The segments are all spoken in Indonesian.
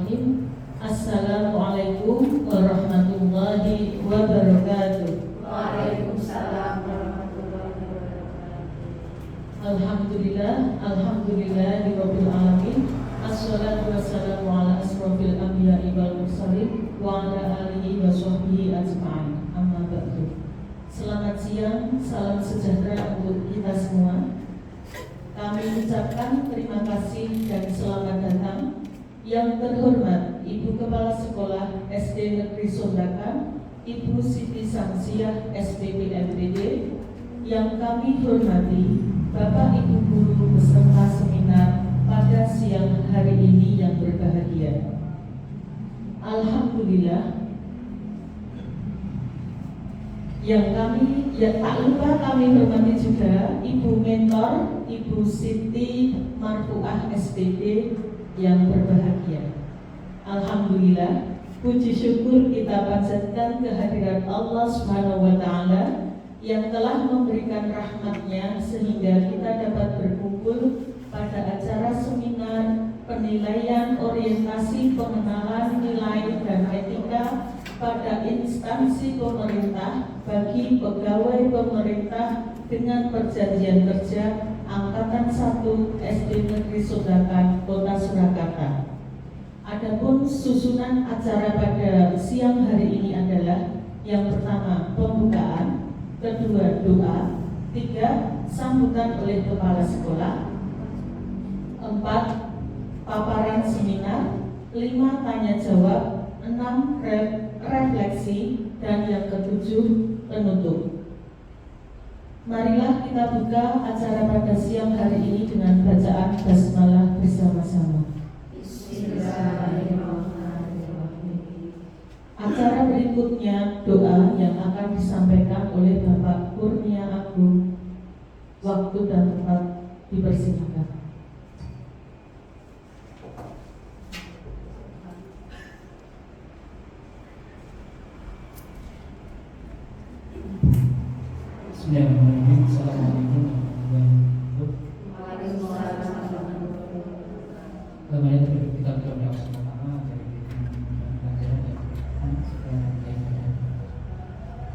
Bismillahirrahmanirrahim. Assalamualaikum warahmatullahi wabarakatuh. Waalaikumsalam warahmatullahi wabarakatuh. Alhamdulillahirabbil alamin. Assalatu wassalamu ala asrofil anbiya'i wal mursalin wa ala alihi wa sahbihi ajma'in. Amma ba'du. Selamat siang, salam sejahtera untuk kita semua. Kami ucapkan terima kasih dan selamat datang yang terhormat Ibu Kepala Sekolah SD Negeri Sondakan, Ibu Siti Samsiah SPP MPD, yang kami hormati Bapak Ibu Guru beserta seminar pada siang hari ini yang berbahagia. Alhamdulillah. Yang tak lupa kami hormati juga Ibu Mentor, Ibu Siti Marfuah SPP yang berbahagia. Alhamdulillah, puji syukur kita panjatkan kehadirat Allah Subhanahu wa Ta'ala yang telah memberikan rahmatnya sehingga kita dapat berkumpul pada acara seminar penilaian orientasi pengenalan nilai dan etika pada instansi pemerintah bagi pegawai pemerintah dengan perjanjian kerja Angkatan 1 SD Negeri Sondakan Kota Surakarta. Adapun susunan acara pada siang hari ini adalah: yang pertama pembukaan, kedua doa, tiga sambutan oleh kepala sekolah, empat paparan seminar, lima tanya jawab, enam refleksi, dan yang ketujuh penutup. Marilah kita buka acara pada siang hari ini dengan bacaan basmalah bersama-sama. Bismillahirrahmanirrahim. Acara berikutnya doa yang akan disampaikan oleh Bapak Kurnia Agung. Waktu dan tempat dipersilakan. Bismillahirrahmanirrahim. Assalamualaikum warahmatullahi wabarakatuh. Waalaikumsalam warahmatullahi wabarakatuh. Kembali kita berdoa bersama-sama dari pelajaran dan sekarang kita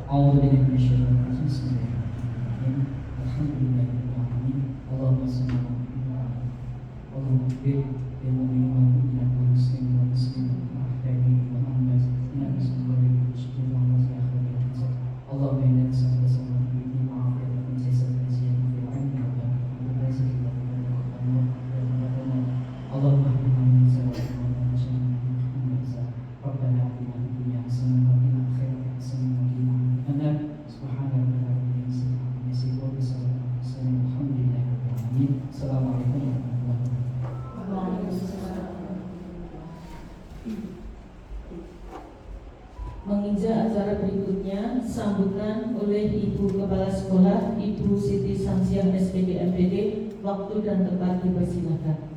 A'udzubillahi minasyaitonir rajim. Bismillahirrahmanirrahim. Alhamdulillahirabbil alamin. Allahumma shalli ala Muhammad. Allahumma ighfir lil mu'minina wal mu'minat wal muslimin wal muslimat wal ahya'i wal amwat innaka sami'un qarib wa sami'un basir. Allahumma inna nas'aluka Menginjak acara berikutnya, sambutan oleh Ibu Kepala Sekolah, Ibu Siti Samsiah SPP MPD. Waktu dan tempat dipersilakan.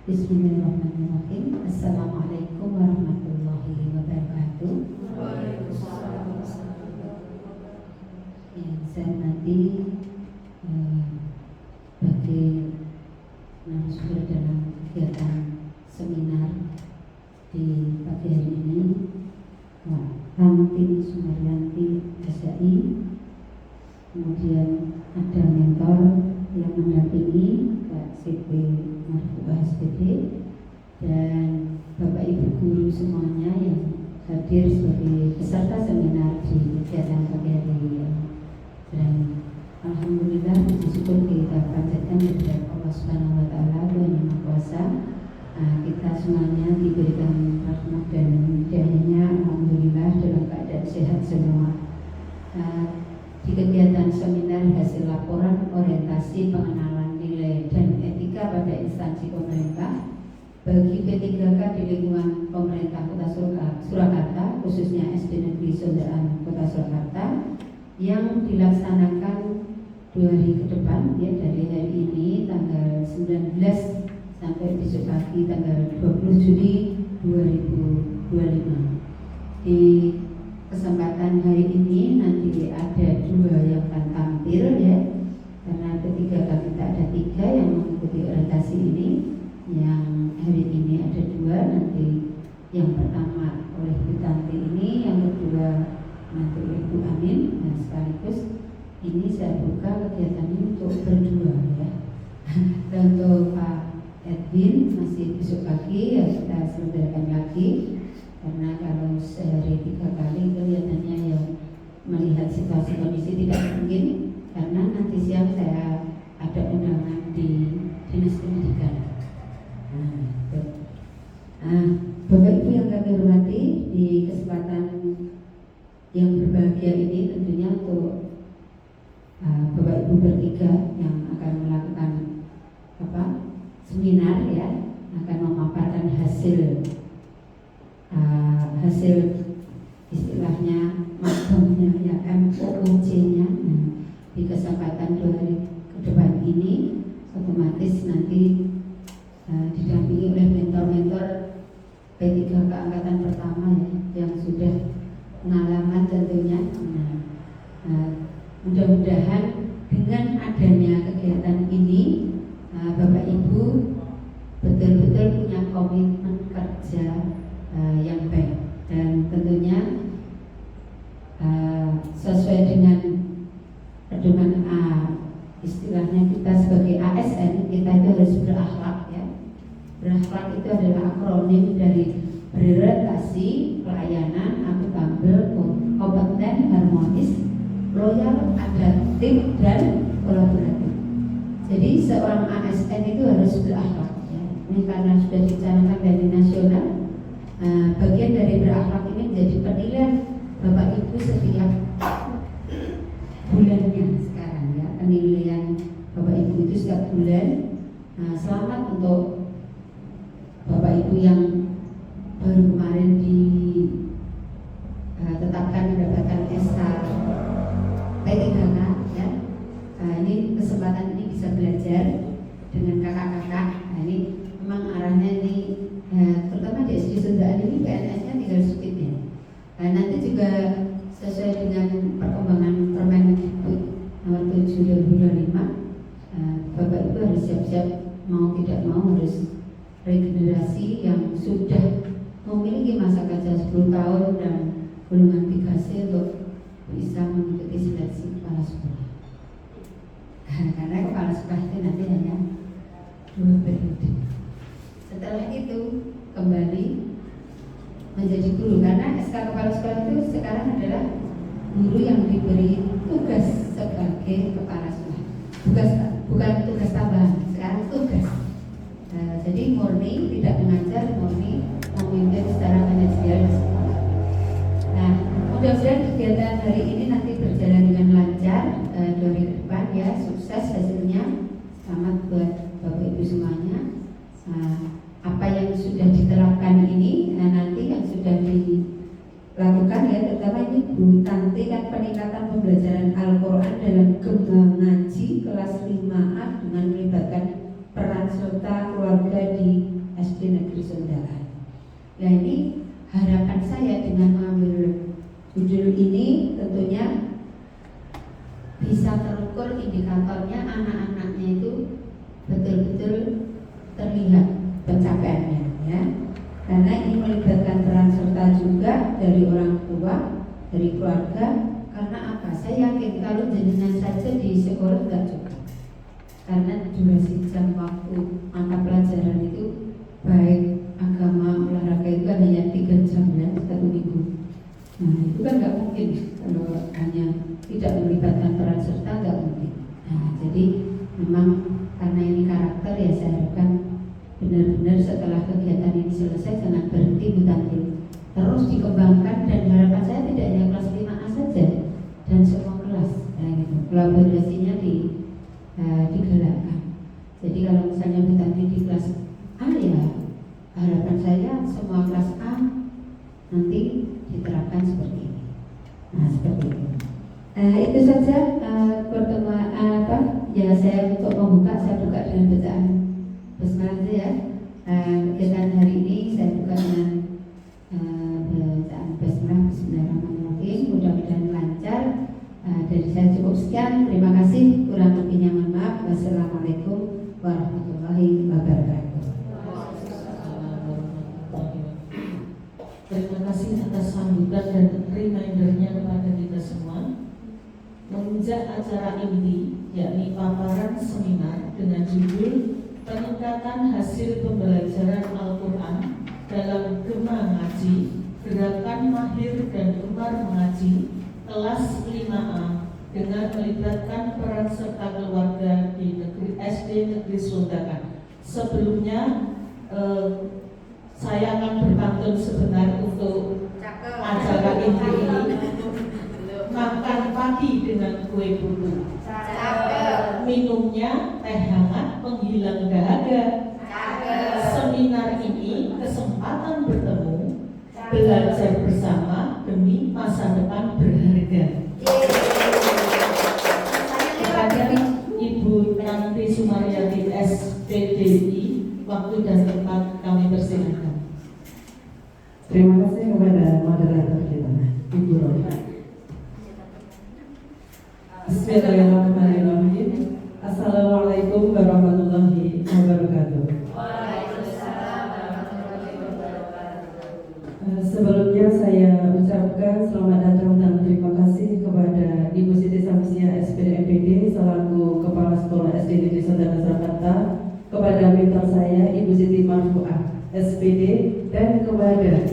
Bismillahirrahmanirrahim. Assalamualaikum warahmatullahi wabarakatuh. Waalaikumsalam. Yang saya hormati bagi narasumber dalam kegiatan seminar di pagi hari ini, Pak Tanti Sumaryanti SAI, kemudian ada mentor yang mendampingi Kak Siti Marfuah SPD, dan Bapak Ibu guru semuanya yang hadir sebagai peserta seminar di kegiatan pagi hari ini. Dan alhamdulillah puji syukur kita panjatkan kepada Allah Subhanahu wa Ta'ala, Tuhan Yang Maha Kuasa. Kita semuanya diberikan rahmat dan hidayahnya, alhamdulillah dalam keadaan sehat semua. Di kegiatan seminar hasil laporan orientasi pengenalan nilai dan etika pada instansi pemerintah bagi P3K di lingkungan pemerintah Kota Surakarta, khususnya SD Negeri Sondakan Kota Surakarta, yang dilaksanakan 2 hari ke depan, ya, dari hari ini tanggal 19 sampai besok pagi tanggal 20 Juli 2020. 2025. Di kesempatan hari ini nanti ada 2 yang akan tampil ya, karena ketiga kami tak ada 3 yang mengikuti orientasi ini. Yang hari ini ada 2, nanti yang pertama oleh Bu Tanti ini, yang kedua nanti oleh Bu Amin. Dan sekaligus ini saya buka kegiatan ini untuk berdua ya. Dan untuk Pak Edwin masih besok pagi ya kita selenggarakan lagi, karena kalau sehari 3 kali kelihatannya ya melihat situasi kondisi tidak mungkin, karena nanti siang saya ada undangan di Dinas Pendidikan. Bapak Ibu yang kami hormati, di kesempatan yang berbahagia ini tentunya untuk Bapak Ibu bertiga yang akan melakukan seminar ya, akan memaparkan hasil istilahnya makamnya ya, MOOC-nya. Di kesempatan 2 hari ke depan ini otomatis nanti didampingi oleh mentor-mentor P3K angkatan pertama ya, yang sudah pengalaman tentunya. Mudah-mudahan dengan adanya kegiatan ini Bapak Ibu betul-betul punya komitmen kerja yang baik, dan tentunya sesuai dengan pedoman istilahnya kita sebagai ASN, kita itu harus berakhlak ya. Berakhlak itu adalah akronim dari berorientasi, pelayanan, akuntabel, kompeten, harmonis, loyal, adaptif, dan kolaboratif. Jadi seorang ASN itu harus berakhlak ya. Ini karena sudah dicanangkan dari nasional, bagian dari berakhlak ini menjadi penilaian Bapak Ibu setiap bulannya sekarang ya. Penilaian Bapak Ibu itu setiap bulan. Selamat untuk Bapak Ibu yang baru kemarin ditetapkan mendapatkan SK P3K ya. Ini kesempatan ini bisa belajar dengan kakak-kakak. Ini memang arahnya ini terutama di SD Sundaan ini PNS-nya tinggal sedikit ya. Nanti juga sesuai dengan perkembangan Permendikbud nomor 7 2025, Bapak Ibu harus siap-siap mau tidak mau harus regenerasi yang sudah memiliki masa kerja 10 tahun dan golongan 3C untuk bisa mengikuti seleksi kepala sekolah. Karena kepala sekolah itu nanti hanya 2 periode. Setelah itu kembali menjadi guru, karena SK kepala sekolah itu sekarang adalah guru yang diberi tugas sebagai kepala sekolah. Bukan tugas tambahan, sekarang tugas. Jadi murni tidak mengajar, murni memimpin secara manajerial di sekolah. Nah, mudah-mudahan kegiatan hari ini nanti berjalan dengan lancar 2 hari ke depan ya, sukses hasilnya. Selamat buat Bapak Ibu semuanya. Apa yang sudah diterapkan ini nanti yang sudah dilakukan ya, terutama ini Bu Tanti kan peningkatan pembelajaran Al-Quran dalam gembang ngaji kelas 5A dengan melibatkan peran serta keluarga di SD Negeri Sundaan. Nah, ini harapan saya dengan mengambil judul ini tentunya bisa terukur indikatornya, anak-anaknya itu betul-betul terlihat pencapaiannya ya. Karena ini melibatkan peran serta juga dari orang tua, dari keluarga. Karena apa? Saya yakin kalau jenengan saja di sekolah tidak cukup, karena durasi jam waktu mata pelajaran itu baik agama, olahraga itu kan hanya 3 jam ya, 1 minggu. Nah itu kan nggak mungkin kalau hanya tidak melibatkan peran serta, nggak mungkin. Nah jadi memang karena ini karakter ya, saya harapkan benar-benar setelah kegiatan ini selesai jangan berhenti Bu Tanti, terus dikembangkan, dan harapan saya tidak hanya kelas 5A saja dan semua kelas gitu. Kolaborasinya digalakkan. Jadi kalau misalnya Bu Tanti di kelas A ya harapan saya semua kelas A nanti diterapkan seperti ini. Nah seperti itu. Itu saja pertemuan ya saya untuk membuka, saya buka dengan bacaan basmalah ya. Kegiatan hari ini saya buka dengan dari saya cukup sekian. Terima kasih. Kurang lebihnya mohon maaf. Wassalamualaikum warahmatullahi wabarakatuh. Terima kasih atas sambutan dan remindernya kepada kita semua. Menginjak acara inti, yakni paparan seminar dengan judul Peningkatan Hasil Pembelajaran Al-Quran dalam Gema Ngaji, Gerakan Mahir dan Gemar Mengaji, kelas 5A, dengan melibatkan peran serta keluarga di SD Negeri Sondakan. Sebelumnya, saya akan berpantun sebentar untuk acara inti ini. Makan pagi dengan kue putu, minumnya teh hangat penghilang dahaga. Seminar ini kesempatan bertemu, belajar bersama demi masa depan berharga. Kepada Ibu Nanti Sumaryati SPDI, waktu dan tempat kami persilakan. Terima kasih kepada moderator kita, Ibu Roy. Bismillahirrahmanirrahim. Assalamualaikum warahmatullahi wabarakatuh. Sebelumnya saya ucapkan selamat datang dan terima kasih kepada Ibu Siti Samsia SPDMPD selaku Kepala Sekolah SD Negeri Sondakan Surakarta, kepada mentor saya Ibu Siti Marfuah SPD, dan kepada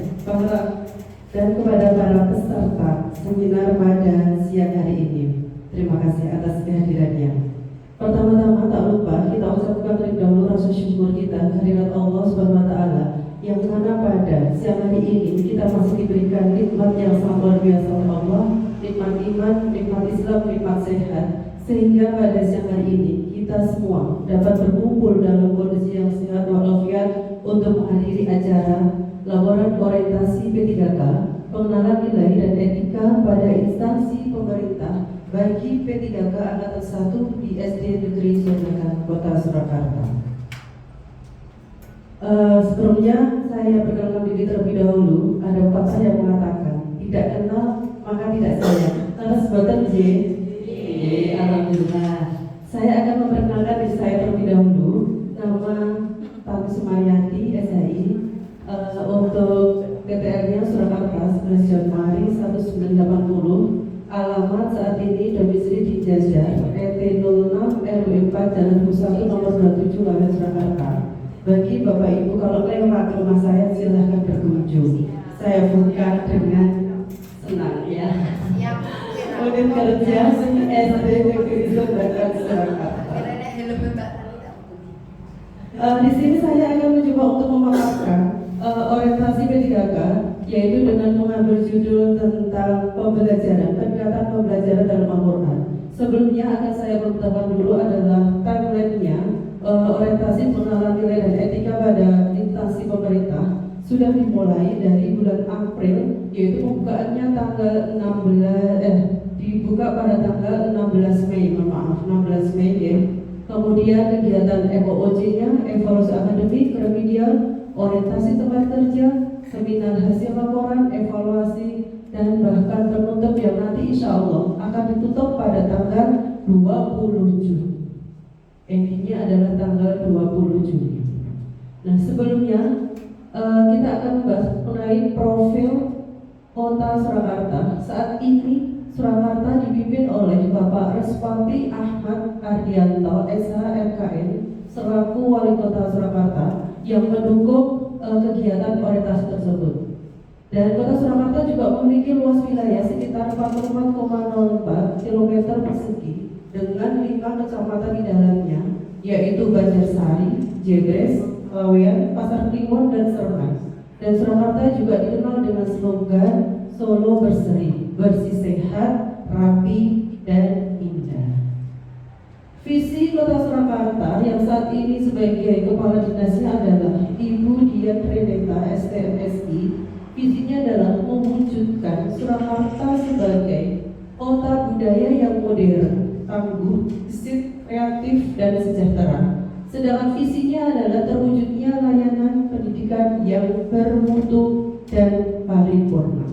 para peserta seminar pada siang hari ini. Terima kasih atas kehadirannya. Pertama-tama tak lupa kita ucapkan terlebih dahulu rasa syukur kita kehadirat Allah Subhanahu wa taala yang mana pada siang hari ini kita masih diberikan nikmat yang sangat luar biasa oleh Allah, nikmat iman, nikmat Islam, nikmat sehat, sehingga pada siang hari ini kita semua dapat berkumpul dalam kondisi yang sehat walafiat untuk menghadiri acara laporan orientasi P3K, pengenalan nilai dan etika pada instansi pemerintah bagi P3K Angkatan 1 di SD Negeri Sondakan Kota Surakarta. Sebelumnya saya perkenalkan diri terlebih dahulu. Ada pepatah yang mengatakan tidak kenal maka tidak sayang. Karena sebutan J. Alhamdulillah. Saya akan memperkenalkan diri saya terlebih dahulu. Nama Tati Sumaryati SHI. Untuk PTR-nya Surakarta 11 Januari 1980. Alamat saat ini domisili di Jajar, RT 06 RW 4 Jalan Pusat nomor 27 Lawen Surakarta. Bagi Bapak Ibu kalau lewat ke rumah saya silahkan berkunjung. Saya buka dengan senang ya. Unit kerja SD Negeri Sondakan Surakarta. Di sini saya akan mencoba untuk memaparkan orientasi P3K, yaitu dengan mengambil judul tentang pembelajaran, peningkatan pembelajaran dalam Al-Quran. Sebelumnya akan saya perkenalkan dulu adalah timeline-nya. Orientasi pengenalan nilai dan etika pada instansi pemerintah sudah dimulai dari bulan April, yaitu pembukaannya tanggal 16 dibuka pada tanggal 16 Mei, 16 Mei ya. Kemudian kegiatan EOOC-nya, evaluasi akademik, remedial, orientasi tempat kerja, seminar hasil laporan, evaluasi, dan bahkan penutup yang nanti insya Allah akan ditutup pada tanggal 20 Juli. Intinya adalah tanggal 20 Juli. Nah sebelumnya kita akan membahas mengenai profil Kota Surakarta. Saat ini Surakarta dipimpin oleh Bapak Reswanti Ahmad Ardianto SHMKN selaku Wali Kota Surakarta yang mendukung kegiatan orientasi tersebut. Dan Kota Surakarta juga memiliki luas wilayah sekitar 44,04 km persegi dengan 5 kecamatan di dalamnya, yaitu Banjarsari, Jegres, Lawean, Pasar Kliwon, dan Sermas. Dan Surakarta juga dikenal dengan slogan Solo Berseri, bersih sehat, rapi, dan indah. Visi Kota Surakarta yang saat ini sebagai kepala dinasnya adalah Ibu Dian Reneta STMSI. Visinya adalah mewujudkan Surakarta sebagai kota budaya yang modern, tangguh, gesit, kreatif, dan sejahtera. Sedangkan visinya adalah terwujudnya layanan pendidikan yang bermutu dan paripurna.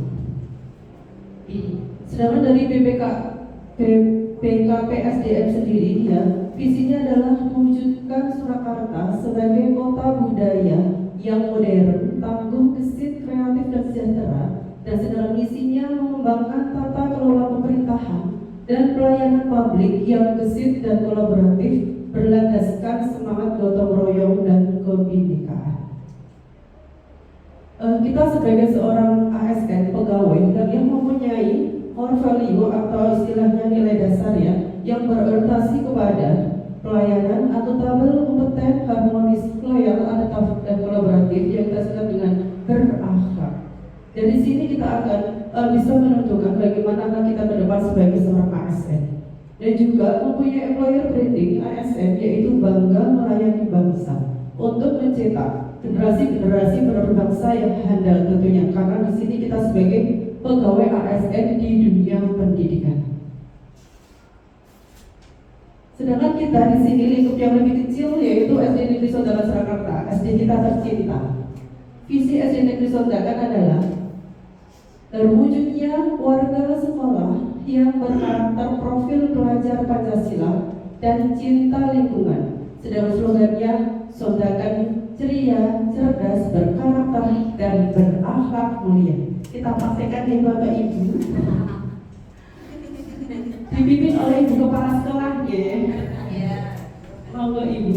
Sedangkan dari BPK BKPSDM sendiri ya, visinya adalah mewujudkan Surakarta sebagai kota budaya yang modern, tangguh, gesit, kreatif, dan sejahtera, dan sedalam misinya mengembangkan tata kelola pemerintahan dan pelayanan publik yang gesit dan kolaboratif berlandaskan semangat gotong royong dan kebinekaan. Kita sebagai seorang ASN pegawai dan yang mempunyai core value atau istilahnya nilai dasar ya, yang berorientasi kepada pelayanan akuntabel, kompeten, harmonis, loyal, adaptif, dan kolaboratif yang kita sebut dengan berakhlak. Dari sini kita akan bisa menentukan bagaimana kita ke depan sebagai seorang ASN. Dan juga mempunyai employer branding ASN, yaitu bangga melayani bangsa untuk mencetak generasi-generasi berbangsa yang handal tentunya, karena di sini kita sebagai pegawai ASN di dunia pendidikan. Sedangkan kita di sini lingkup yang lebih kecil yaitu SD Negeri Sondakan Surakarta, SD kita tercinta. Visi SD Negeri Sondakan adalah terwujudnya warga sekolah yang berkarakter profil pelajar Pancasila dan cinta lingkungan. Sedang slogannya Sondakan ceria, cerdas, berkarakter, dan berakhlak mulia. Kita praktekkan ya Bapak Ibu. Dipimpin oleh Ibu Kepala Sekolahnya. Ya. Monggo Ibu.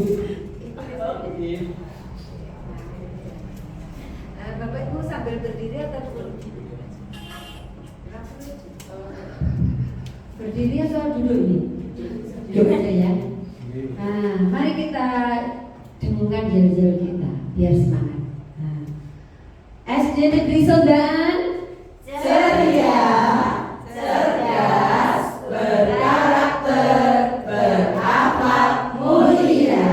Bapak Ibu sambil berdiri atau Berdiri atau duduk ini? Duduk aja ya. Nah, mari kita dengungkan jel-jel kita biar semangat. Nah, SD Negeri Sondakan ceria, cerdas, berkarakter, berakhlak mulia.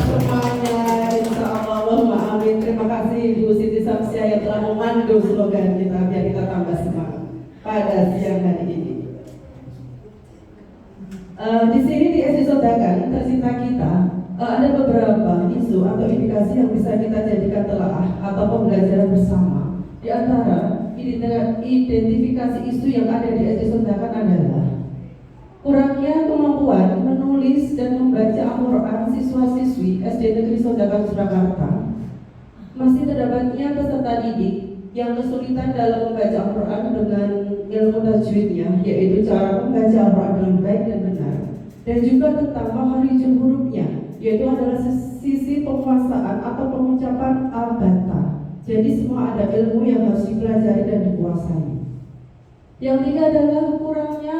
Semuanya, insya Allah, amin. Terima kasih Ibu Siti Samsia yang telah memandu slogan kita biar kita tambah semangat pada siang hari ini. Di sini di SD Sondakan tercinta kita ada beberapa isu atau indikasi yang bisa kita jadikan telaah atau pembelajaran bersama. Di antara identifikasi isu yang ada di SD Sondakan adalah kurangnya kemampuan menulis dan membaca Al-Quran siswa-siswi SD Negeri Sondakan Surakarta, masih terdapat peserta didik yang kesulitan dalam membaca Al-Quran dengan ilmu tajwidnya, yaitu cara membaca Al-Quran dengan baik dan benar, dan juga tentang makharijul hurufnya, yaitu adalah sisi penguasaan atau pengucapan al-bata. Jadi semua ada ilmu yang harus dipelajari dan dikuasai. Yang ketiga adalah kurangnya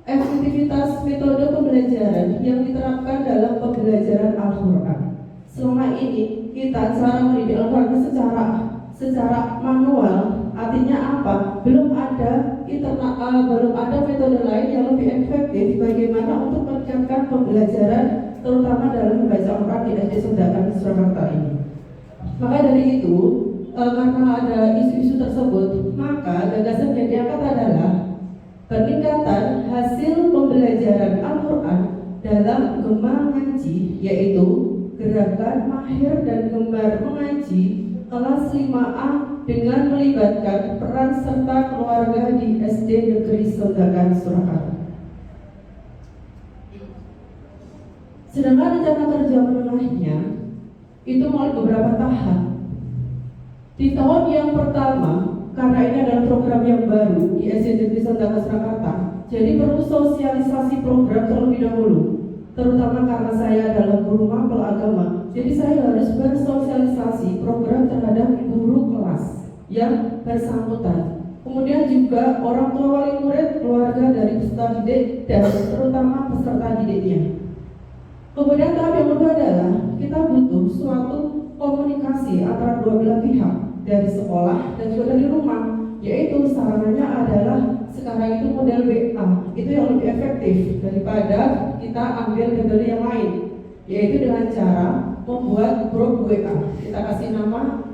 efektivitas metode pembelajaran yang diterapkan dalam pembelajaran Al-Quran. Selama ini kita cara mendidik Al-Quran secara manual, artinya apa? Belum ada metode lain yang lebih efektif bagaimana untuk meningkatkan pembelajaran terutama dalam membaca Al-Quran di SD Sondakan Surakarta ini. Maka dari itu, karena ada isu-isu tersebut, maka gagasan yang diangkat adalah peningkatan hasil pembelajaran Al-Quran dalam gemar mengaji, yaitu gerakan mahir dan gemar mengaji kelas 5A dengan melibatkan peran serta keluarga di SD Negeri Sondakan Surakarta. Sedangkan rencana kerja menengahnya itu melalui beberapa tahap. Di tahun yang pertama, karena ini adalah program yang baru di SD Negeri Sondakan Surakarta, jadi perlu sosialisasi program terlebih dahulu. Terutama karena saya adalah guru mapel agama, jadi saya harus bersosialisasi program terhadap guru kelas yang bersangkutan. Kemudian juga orang tua wali murid, keluarga dari peserta didik, dan terutama peserta didiknya. Kemudian tahap yang kedua adalah kita butuh suatu komunikasi antara dua belah pihak, dari sekolah dan juga dari rumah, yaitu sarannya adalah sekarang itu model WA, itu yang lebih efektif daripada kita ambil metode yang lain, yaitu dengan cara membuat grup WA. Kita kasih nama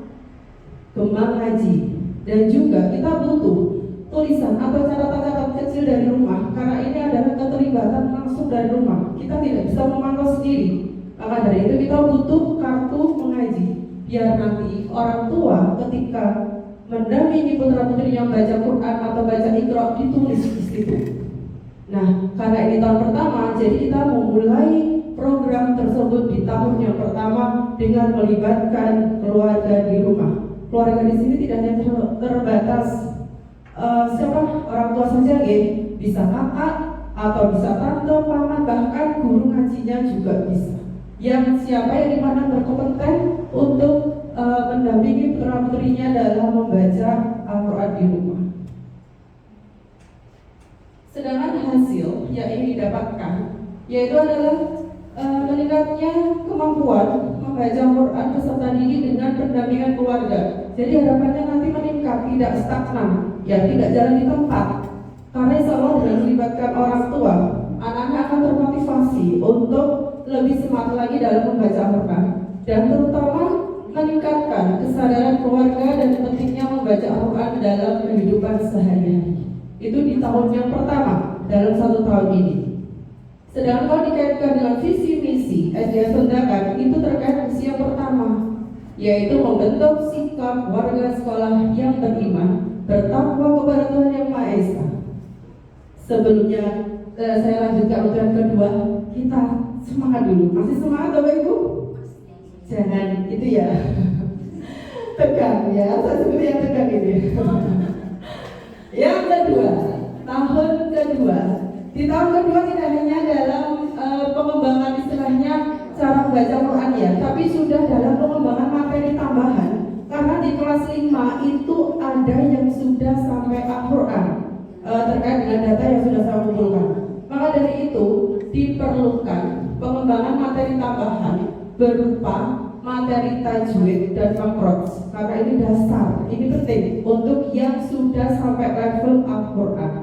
Gemar Ngaji, dan juga kita butuh tulisan atau catatan-catatan kecil dari rumah, karena ini adalah keterlibatan langsung dari rumah. Kita tidak bisa memantau sendiri, maka dari itu kita butuh kartu mengaji, biar nanti orang tua ketika mendampingi putra-putri yang baca Quran atau baca Iqra ditulis di situ. Nah, karena ini tahun pertama, jadi kita memulai program tersebut di tahun yang pertama dengan melibatkan keluarga di rumah. Keluarga di sini tidak hanya terbatas siapa orang tua saja, bisa kakak atau bisa tante, paman, bahkan guru ngajinya juga bisa. Yang siapa yang dimana berkompeten untuk mendampingi putra-putrinya dalam membaca Al-Quran di rumah. Sedangkan hasil yang ingin didapatkan yaitu adalah meningkatnya kemampuan membaca Al-Quran peserta didik dengan pendampingan keluarga. Jadi harapannya nanti meningkat, tidak stagnan, ya tidak jalan di tempat. Karena insya Allah dengan melibatkan orang tua, anak-anak akan termotivasi untuk lebih semangat lagi dalam membaca Al-Quran, dan terutama meningkatkan kesadaran keluarga dan pentingnya membaca Al-Quran dalam kehidupan sehari-hari. Itu di tahun yang pertama dalam 1 tahun ini. Sedangkan kalau dikaitkan dengan visi misi SDA Sondakan, itu terkait misi yang pertama, yaitu membentuk sikap warga sekolah yang beriman, bertakwa kepada Tuhan Yang Maha Esa. Sebelumnya saya lanjutkan untuk yang kedua, kita semangat dulu. Masih semangat Bapak Ibu? Jangan itu ya tegang ya, saya seperti yang tegang ini. Yang kedua, tahun kedua. Di tahun kedua tidak hanya dalam pengembangan istilahnya cara membaca Quran ya, tapi sudah dalam pengembangan materi tambahan. Karena di kelas 5 itu ada yang sudah sampai Al-Quran terkait dengan data yang sudah saya kumpulkan. Maka dari itu diperlukan pengembangan materi tambahan berupa materi tajwid dan makroj, karena ini dasar, ini penting untuk yang sudah sampai level Al-Quran.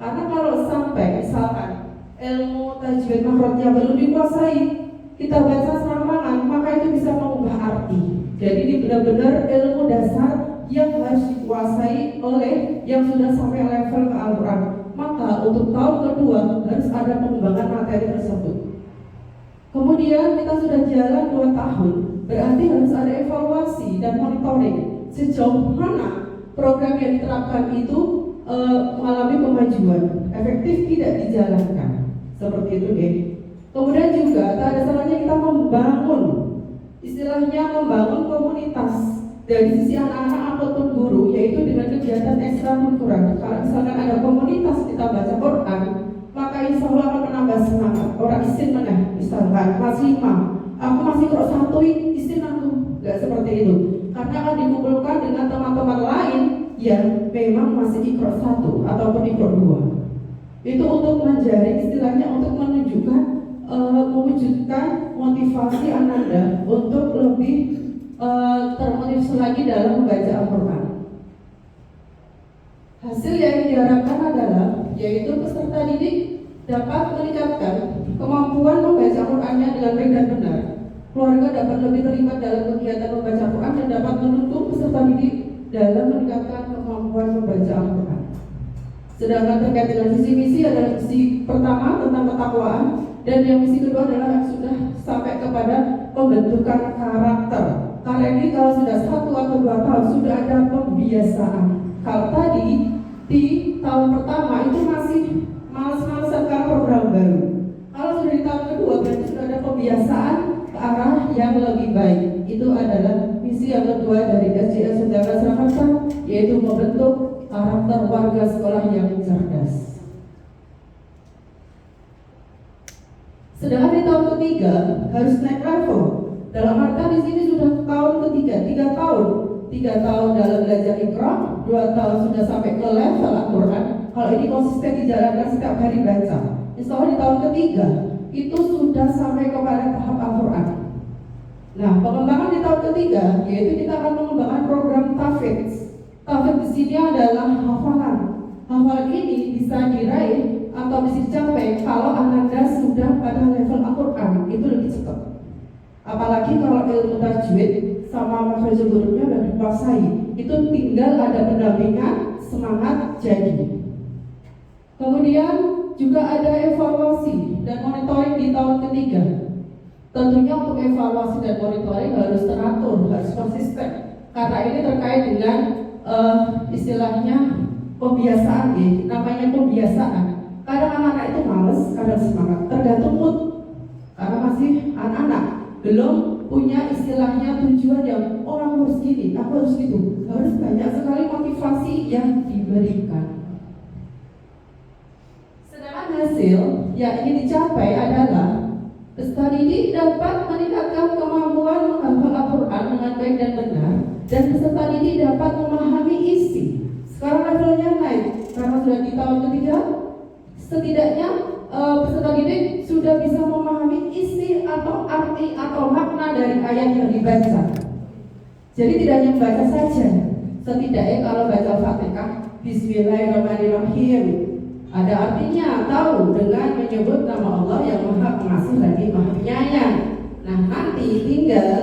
Karena kalau sampai misalkan ilmu tajwid makrojnya belum dikuasai, kita baca serampangan, maka itu bisa mengubah arti. Jadi ini benar-benar ilmu dasar yang harus dikuasai oleh yang sudah sampai level ke Al-Quran. Maka untuk tahun kedua harus ada pengembangan materi tersebut. Kemudian kita sudah jalan 2 tahun, berarti harus ada evaluasi dan monitoring sejauh mana program yang diterapkan itu mengalami kemajuan, efektif tidak dijalankan, seperti itu deh. Kemudian juga tak ada salahnya kita membangun, istilahnya membangun komunitas dari sisi anak-anak ataupun guru, yaitu dengan kegiatan ekstrakurikuler. Kalau misalkan ada komunitas kita baca Quran, maka insya Allah akan menambah semangat. Orang isin meneh, misalkan kelas 5, aku masih kelas 1 isin aku, nggak seperti itu. Karena akan dikumpulkan dengan teman-teman lain yang memang masih Iqra 1 ataupun Iqra 2. Itu untuk menjaring, istilahnya untuk menunjukkan mewujudkan motivasi Ananda untuk lebih termotivasi lagi dalam membaca Al-Quran. Hasil yang diharapkan adalah yaitu peserta didik dapat meningkatkan kemampuan membaca Al-Qurannya dengan baik dan benar. Keluarga dapat lebih terlibat dalam kegiatan membaca Al-Quran dan dapat mendukung peserta didik dalam meningkatkan kemampuan membaca Al-Quran. Sedangkan terkait dengan visi misi adalah misi pertama tentang ketakwaan, dan yang misi kedua adalah yang sudah sampai kepada pembentukan karakter. Karena ini kalau sudah 1 atau 2 tahun sudah ada pembiasaan. Kalau tadi di tahun pertama itu masih males-malesan karena program baru. Kalau sudah di tahun kedua berarti sudah ada pembiasaan ke arah yang lebih baik. Itu adalah misi yang kedua dari SDA Sondakan Surakarta, yaitu membentuk karakter warga sekolah yang cerdas. Sedangkan di tahun ketiga harus naik level. Dalam arti di sini sudah tahun ketiga, 3 tahun. 3 tahun dalam belajar Iqra, 2 tahun sudah sampai ke level Al-Quran. Kalau ini konsisten dijalankan setiap hari baca, insya Allah di tahun ketiga itu sudah sampai kepada tahap Al-Quran. Nah, pengembangan di tahun ketiga yaitu kita akan mengembangkan program tahfidz. Tahfidz di sini adalah hafalan. Hafalan ini bisa diraih atau bisa dicapai kalau Ananda sudah pada level Al-Quran, itu lebih cepat. Apalagi kalau ilmu tajwid sama makhrajul hurufnya sudah dikuasai, itu tinggal ada pendampingan, semangat jadi. Kemudian juga ada evaluasi dan monitoring di tahun ketiga. Tentunya untuk evaluasi dan monitoring harus teratur, harus konsisten, karena ini terkait dengan istilahnya kebiasaan ya, namanya kebiasaan. Kadang anak-anak itu males, kadang semangat, tergantung mood. Karena masih anak-anak, belum punya istilahnya tujuan yang aku harus gini, aku harus gitu. Harus banyak sekali motivasi yang diberikan. Sedangkan hasil yang ingin dicapai adalah peserta didik dapat meningkatkan kemampuan menghafal Al-Quran dengan baik dan benar, dan peserta didik dapat memahami isi. Sekarang levelnya naik karena sudah di tahun ketiga. Setidaknya peserta didik sudah bisa memahami isi atau arti atau makna dari ayat yang dibaca. Jadi tidak hanya membaca saja. Setidaknya kalau baca Fatihah, Bismillahirrahmanirrahim, ada artinya, tahu dengan menyebut nama Allah yang Maha Pengasih lagi Maha Penyayang. Nah, nanti tinggal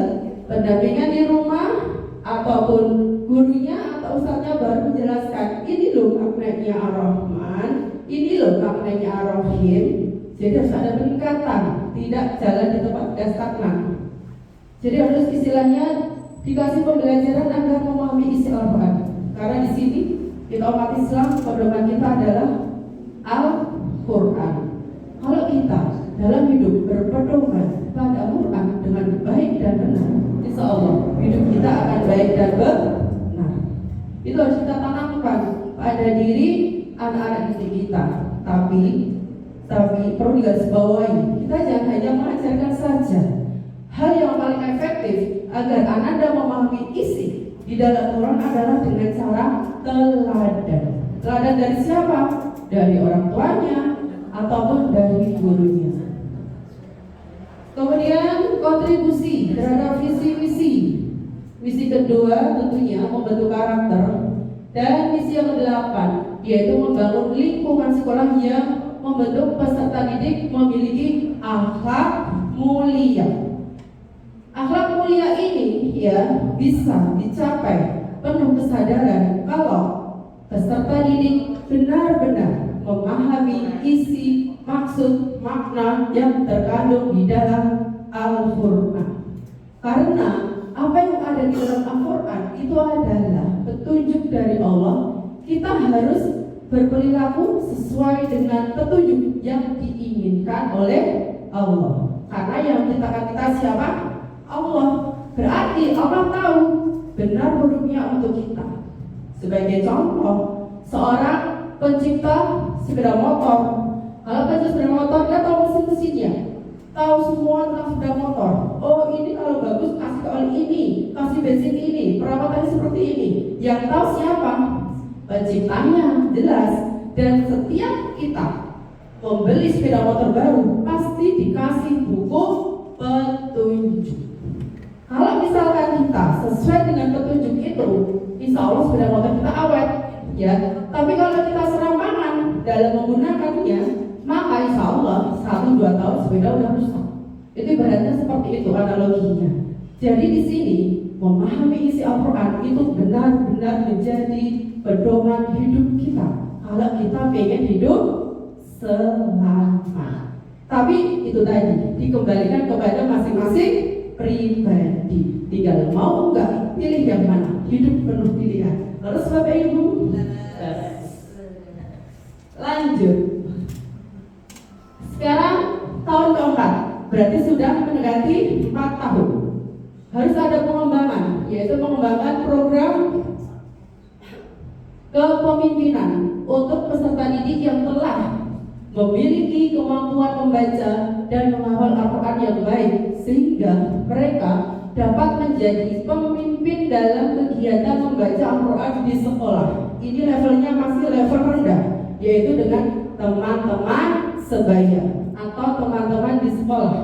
pendampingan di rumah ataupun gurunya atau ustaznya baru menjelaskan, ini loh maknanya Ar-Rahman, ini loh maknanya Ar-Rahim. Jadi harus ada peningkatan, tidak jalan di tempat tidak stagnan. Jadi harus istilahnya dikasih pembelajaran agar memahami isi Al-Quran. Karena di sini kita umat Islam, pedoman kita adalah Al-Quran. Kalau kita dalam hidup berpedoman pada Al-Quran dengan baik dan benar, insya Allah hidup kita akan baik dan benar. Itu harus kita tanamkan pada diri anak-anak didik kita. Tapi perlu digarisbawahi, kita jangan hanya mengajarkan saja. Hal yang paling efektif agar anak memahami isi di dalam Quran adalah dengan cara teladan. Teladan dari siapa? Dari orang tuanya ataupun dari gurunya. Kemudian kontribusi terhadap visi misi. Misi kedua tentunya membentuk karakter, dan misi yang kedelapan yaitu membangun lingkungan sekolah yang membentuk peserta didik memiliki akhlak mulia. Akhlak mulia ini ya bisa dicapai penuh kesadaran kalau peserta didik benar-benar memahami isi, maksud, makna yang terkandung di dalam Al-Quran. Karena apa yang ada di dalam Al-Quran itu adalah petunjuk dari Allah. Kita harus berperilaku sesuai dengan petunjuk yang diinginkan oleh Allah. Karena yang kita siapa? Allah. Berarti Allah tahu benar buruknya untuk kita. Sebagai contoh, seorang pencipta sepeda motor. Kalau pencipta sepeda motor, dia tahu mesin-mesinnya, tahu semua tentang sepeda motor. Oh, ini kalau bagus kasih oli ini, kasih bensin ini, perawatannya seperti ini. Yang tahu siapa? Penciptanya, jelas. Dan setiap kita membeli sepeda motor baru pasti dikasih buku petunjuk. Kalau misalkan kita sesuai dengan petunjuk itu, insya Allah sepeda motor kita awet, ya. Tapi kalau kita serampangan dalam menggunakannya, maka insya Allah 1-2 tahun sepeda udah rusak. Itu ibaratnya seperti itu analoginya. Jadi di sini memahami isi Al-Quran itu benar-benar menjadi pedoman hidup kita. Kalau kita pengen hidup selamat. Tapi itu tadi dikembalikan kepada masing-masing pribadi. Tinggal mau enggak pilih yang mana. Hidup penuh pilihan. Terus Bapak Ibu, lanjut. Sekarang tahun keempat, berarti sudah mendekati 4 tahun. Harus ada pengembangan, yaitu mengembangkan program kepemimpinan untuk peserta didik yang telah memiliki kemampuan membaca dan menghafal Al-Quran yang baik, sehingga mereka dapat menjadi pemimpin dalam kegiatan membaca Al-Quran di sekolah. Ini levelnya masih level rendah, yaitu dengan teman-teman sebaya atau teman-teman di sekolah.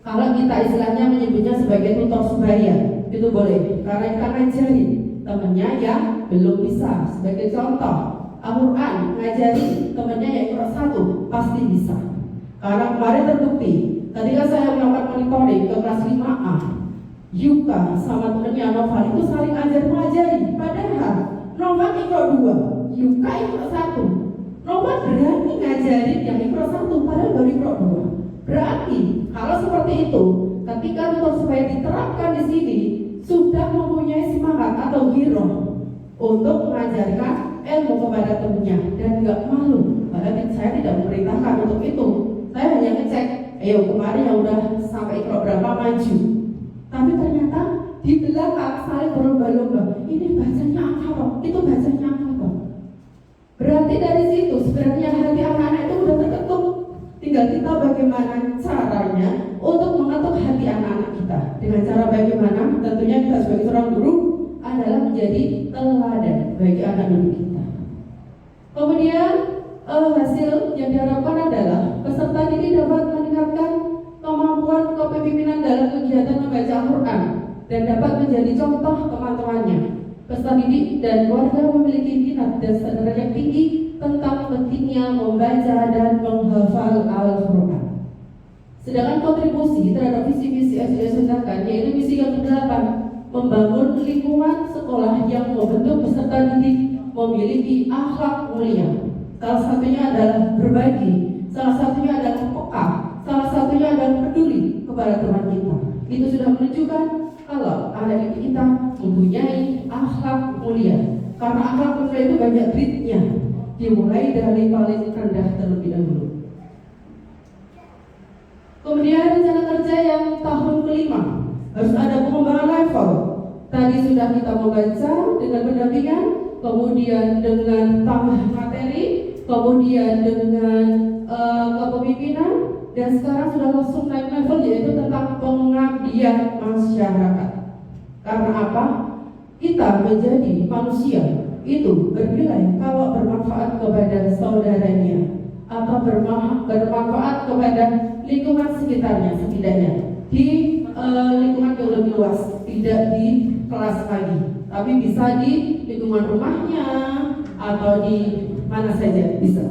Kalau kita istilahnya menyebutnya sebagai tutor sebaya, itu boleh, karena kita ngajari temennya yang belum bisa. Sebagai contoh, Al-Quran ngajari temennya yang kelas 1 pasti bisa. Karena kemarin terbukti ketika saya melakukan monitoring ke kelas 5A, Yuka sama temennya Noval itu saling ajar-mengajari. Padahal Noval ikro 2, Yuka ikro 1. Noval berani ngajarin yang ikro 1, padahal baru ikro 2. Berarti kalau seperti itu, ketika tutor supaya diterapkan di sini sudah mempunyai semangat atau giroh untuk mengajarkan ilmu kepada temannya dan nggak malu. Padahal saya tidak memerintahkan untuk itu. Saya hanya ngecek, ayo kemarin yang udah sampai Iqra berapa maju. Tapi ternyata di belakang saling berlomba-lomba. Ini bacanya apa kok? Itu bacanya apa kok? Berarti dari situ sebenarnya hati anak-anak itu udah terketuk. Tinggal kita bagaimana caranya untuk mengetuk hati anak-anak kita. Dengan cara bagaimana? Tentunya kita sebagai seorang guru adalah menjadi teladan bagi anak didik kita. Kemudian hasil yang diharapkan adalah peserta didik dapat meningkatkan kemampuan kepemimpinan dalam kegiatan membaca Al-Quran dan dapat menjadi contoh teman-temannya. Peserta didik dan keluarga memiliki minat dan kesadaran yang tinggi tentang pentingnya membaca dan menghafal Al-Quran. Sedangkan kontribusi terhadap visi-misi yang sudah disertakan yaitu misi yang ke-8, membangun lingkungan sekolah yang membentuk peserta didik memiliki akhlak mulia. Salah satunya adalah berbagi, salah satunya adalah peka, salah satunya adalah peduli kepada teman kita. Itu sudah menunjukkan kalau anak didik kita mempunyai akhlak mulia. Karena akhlak mulia itu banyak grade-nya, dimulai dari paling rendah terlebih dahulu. Kemudian rencana kerja yang tahun ke-5 harus ada pengembangan level. Tadi sudah kita membaca dengan pendampingan, kemudian dengan tambah materi, kemudian dengan kepemimpinan, dan sekarang sudah langsung naik level yaitu tentang pengabdian masyarakat. Karena apa? Kita menjadi manusia itu bernilai kalau bermanfaat kepada saudaranya atau bermanfaat kepada lingkungan sekitarnya, setidaknya di lingkungan yang lebih luas, tidak di kelas lagi, tapi bisa di lingkungan rumahnya atau di mana saja bisa.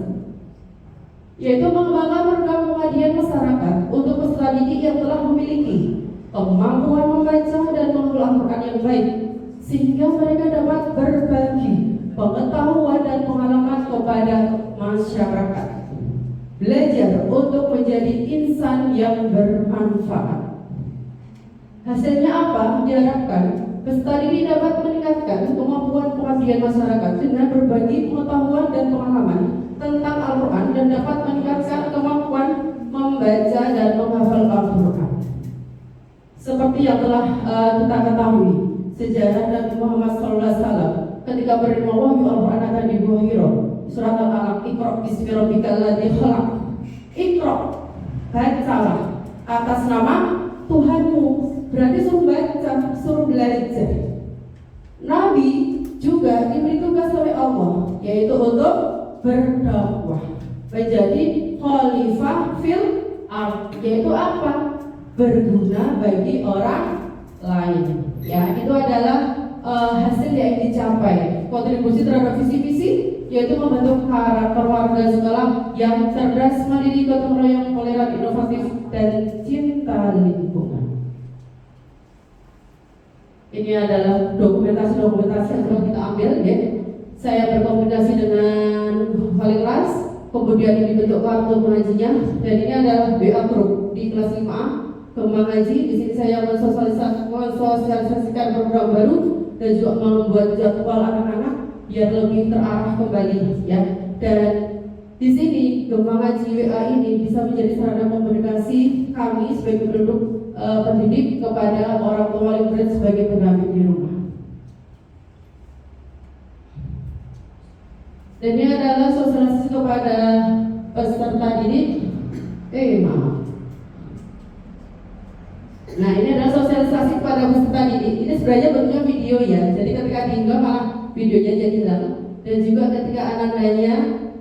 Yaitu mengembangkan program pengabdian masyarakat untuk peserta didik yang telah memiliki kemampuan membaca dan menghafal Al-Quran yang baik, sehingga mereka dapat berbagi pengetahuan dan pengalaman kepada masyarakat. Belajar untuk menjadi insan yang bermanfaat. Hasilnya apa? Diharapkan peserta didik dapat meningkatkan kemampuan pengabdian masyarakat dengan berbagi pengetahuan dan pengalaman tentang Al-Quran dan dapat meningkatkan kemampuan membaca dan menghafal Al-Quran. Seperti yang telah kita ketahui, sejarah Nabi Muhammad SAW ketika menerima wahyu Al-Quran akan di Gua Hira, surat Al-Alaq, Iqra bismi rabbikal ladzi khalaq. Iqra, bacalah atas nama Tuhanmu. Berarti suruh baca, suruh belajar. Nabi juga diberi tugas oleh Allah, yaitu untuk berdakwah, menjadi khalifah fil ardh, yaitu apa? Berguna bagi orang lain. Ya, itu adalah hasil yang dicapai. Kontribusi terhadap visi-misi yaitu membentuk karakter warga sekolah yang cerdas, mandiri, gotong royong, toleran, inovatif, dan cinta lingkungan. Ini adalah dokumentasi yang telah kita ambil, ya. Saya berkomunikasi dengan wali kelas, kemudian ini bentuk kartu pengajinya, dan ini adalah BA group di kelas 5A Kembang Ngaji. Di sini saya mensosialisasikan program baru dan juga membuat jadwal anak-anak biar lebih terarah kembali, ya. Dan di sini Gembang Ngaji WA ini bisa menjadi sarana komunikasi kami sebagai penduduk pendidik kepada orang tua wali murid sebagai pendamping di rumah. Dan ini adalah sosialisasi kepada peserta didik. Maaf. Nah, ini adalah sosialisasi kepada peserta didik. Ini sebenarnya bentuknya video, ya. Jadi ketika diunggah malah videonya jadi hilang. Dan juga ketika anak-anaknya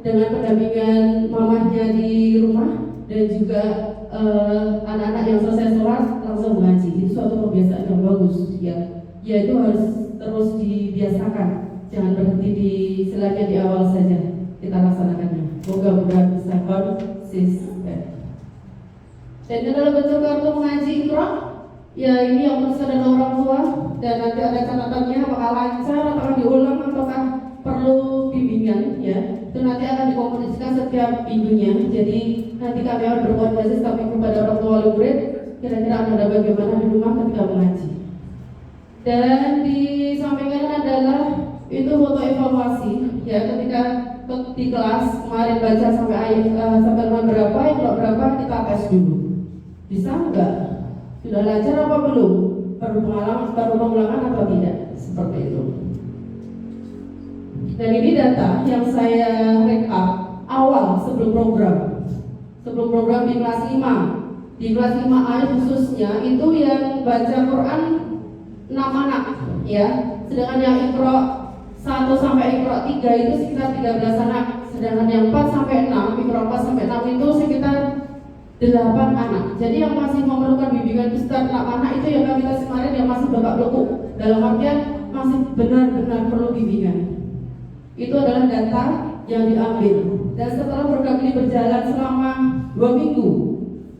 dengan pendampingan mamahnya di rumah dan juga anak-anak yang selesai sholat langsung mengaji. Itu suatu kebiasaan yang bagus, ya. Yaitu harus terus dibiasakan. Jangan berhenti di istilahnya di awal saja kita laksanakannya. Moga-moga bisa konsisten. Dan ini adalah bentuk kartu mengaji Iqra. Ya, ini yang menulis adalah orang tua dan nanti ada catatannya apakah lancar, apakah diulang, ataukah perlu bimbingan, ya. Itu nanti akan dikomunikasikan setiap minggunya. Jadi nanti kami akan berkoordinasi kami kepada orang tua wali murid kira-kira ada bagaimana di rumah ketika mengaji. Dan disampaikan adalah itu di kelas kemarin baca sampai ayat sampai nomor berapa, yang berapa kita tes dulu. Bisa enggak? Sudah lancar apa belum? Perlu pengalaman, perlu pengulangan atau tidak? Seperti itu. Dan ini data yang saya rekap awal sebelum program di kelas 5. Di kelas 5A khususnya itu yang baca Quran 6 anak ya. Sedangkan yang Iqra 1 sampai Iqra 3 itu sekitar 13 anak. Sedangkan yang 4 sampai 6, Iqra 4 sampai 6 itu sekitar 8 anak. Jadi yang masih memerlukan bimbingan besar 6 anak itu yang kami tes kemarin yang masih babak belur. Dalam artian masih benar-benar perlu bimbingan. Itu adalah data yang diambil. Dan setelah program ini berjalan selama 2 minggu,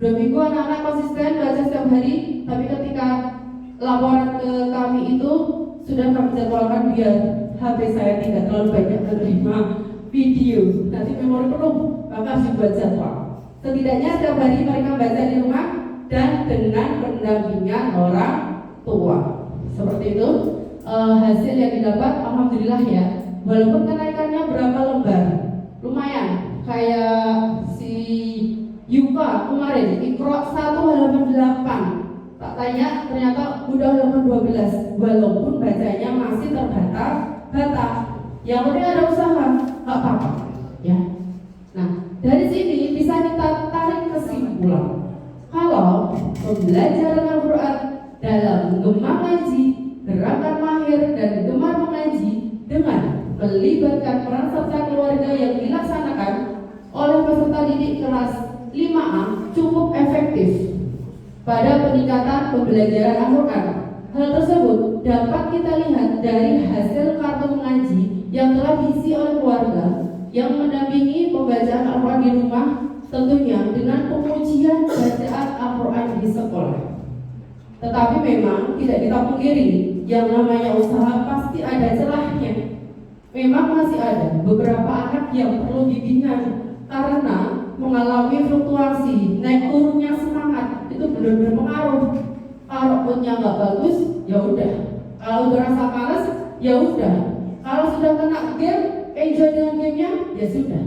anak-anak konsisten baca setiap hari. Tapi ketika laporan ke kami itu sudah kami jadwalkan biar HP saya tidak terlalu banyak menerima video. Nanti memori penuh, maka harus dibuat jadwal. Setidaknya setiap hari mereka baca di rumah dan dengan pendampingan orang tua. Seperti itu hasil yang didapat, alhamdulillah ya. Walaupun kenaikannya berapa lembar, lumayan. Kayak si Yuka kemarin, Iqra 1 halaman 8. Tak tanya ternyata udah halaman 12. Walaupun bacanya masih terbatas. Yang penting ada usaha, nggak apa-apa ya. Nah, dari sini bisa kita tarik kesimpulan kalau pembelajaran Al-Quran dalam gemar ngaji, gerakan mahir dan gemar mengaji dengan melibatkan peran serta keluarga yang dilaksanakan oleh peserta didik kelas 5A cukup efektif pada peningkatan pembelajaran Al-Quran. Hal tersebut dapat kita lihat dari hasil kartu mengaji yang telah diisi oleh keluarga yang mendampingi pembacaan Al-Quran di rumah, tentunya dengan pengujian bacaan Al-Quran di sekolah. Tetapi memang tidak kita pungkiri, yang namanya usaha pasti ada celahnya. Memang masih ada beberapa anak yang perlu bimbingan karena mengalami fluktuasi, naik turunnya semangat, itu benar-benar pengaruh. Kalau moodnya nggak bagus, ya udah. Kalau berasa males, ya udah. Kalau sudah kena game, enjoy dengan gamenya, ya sudah.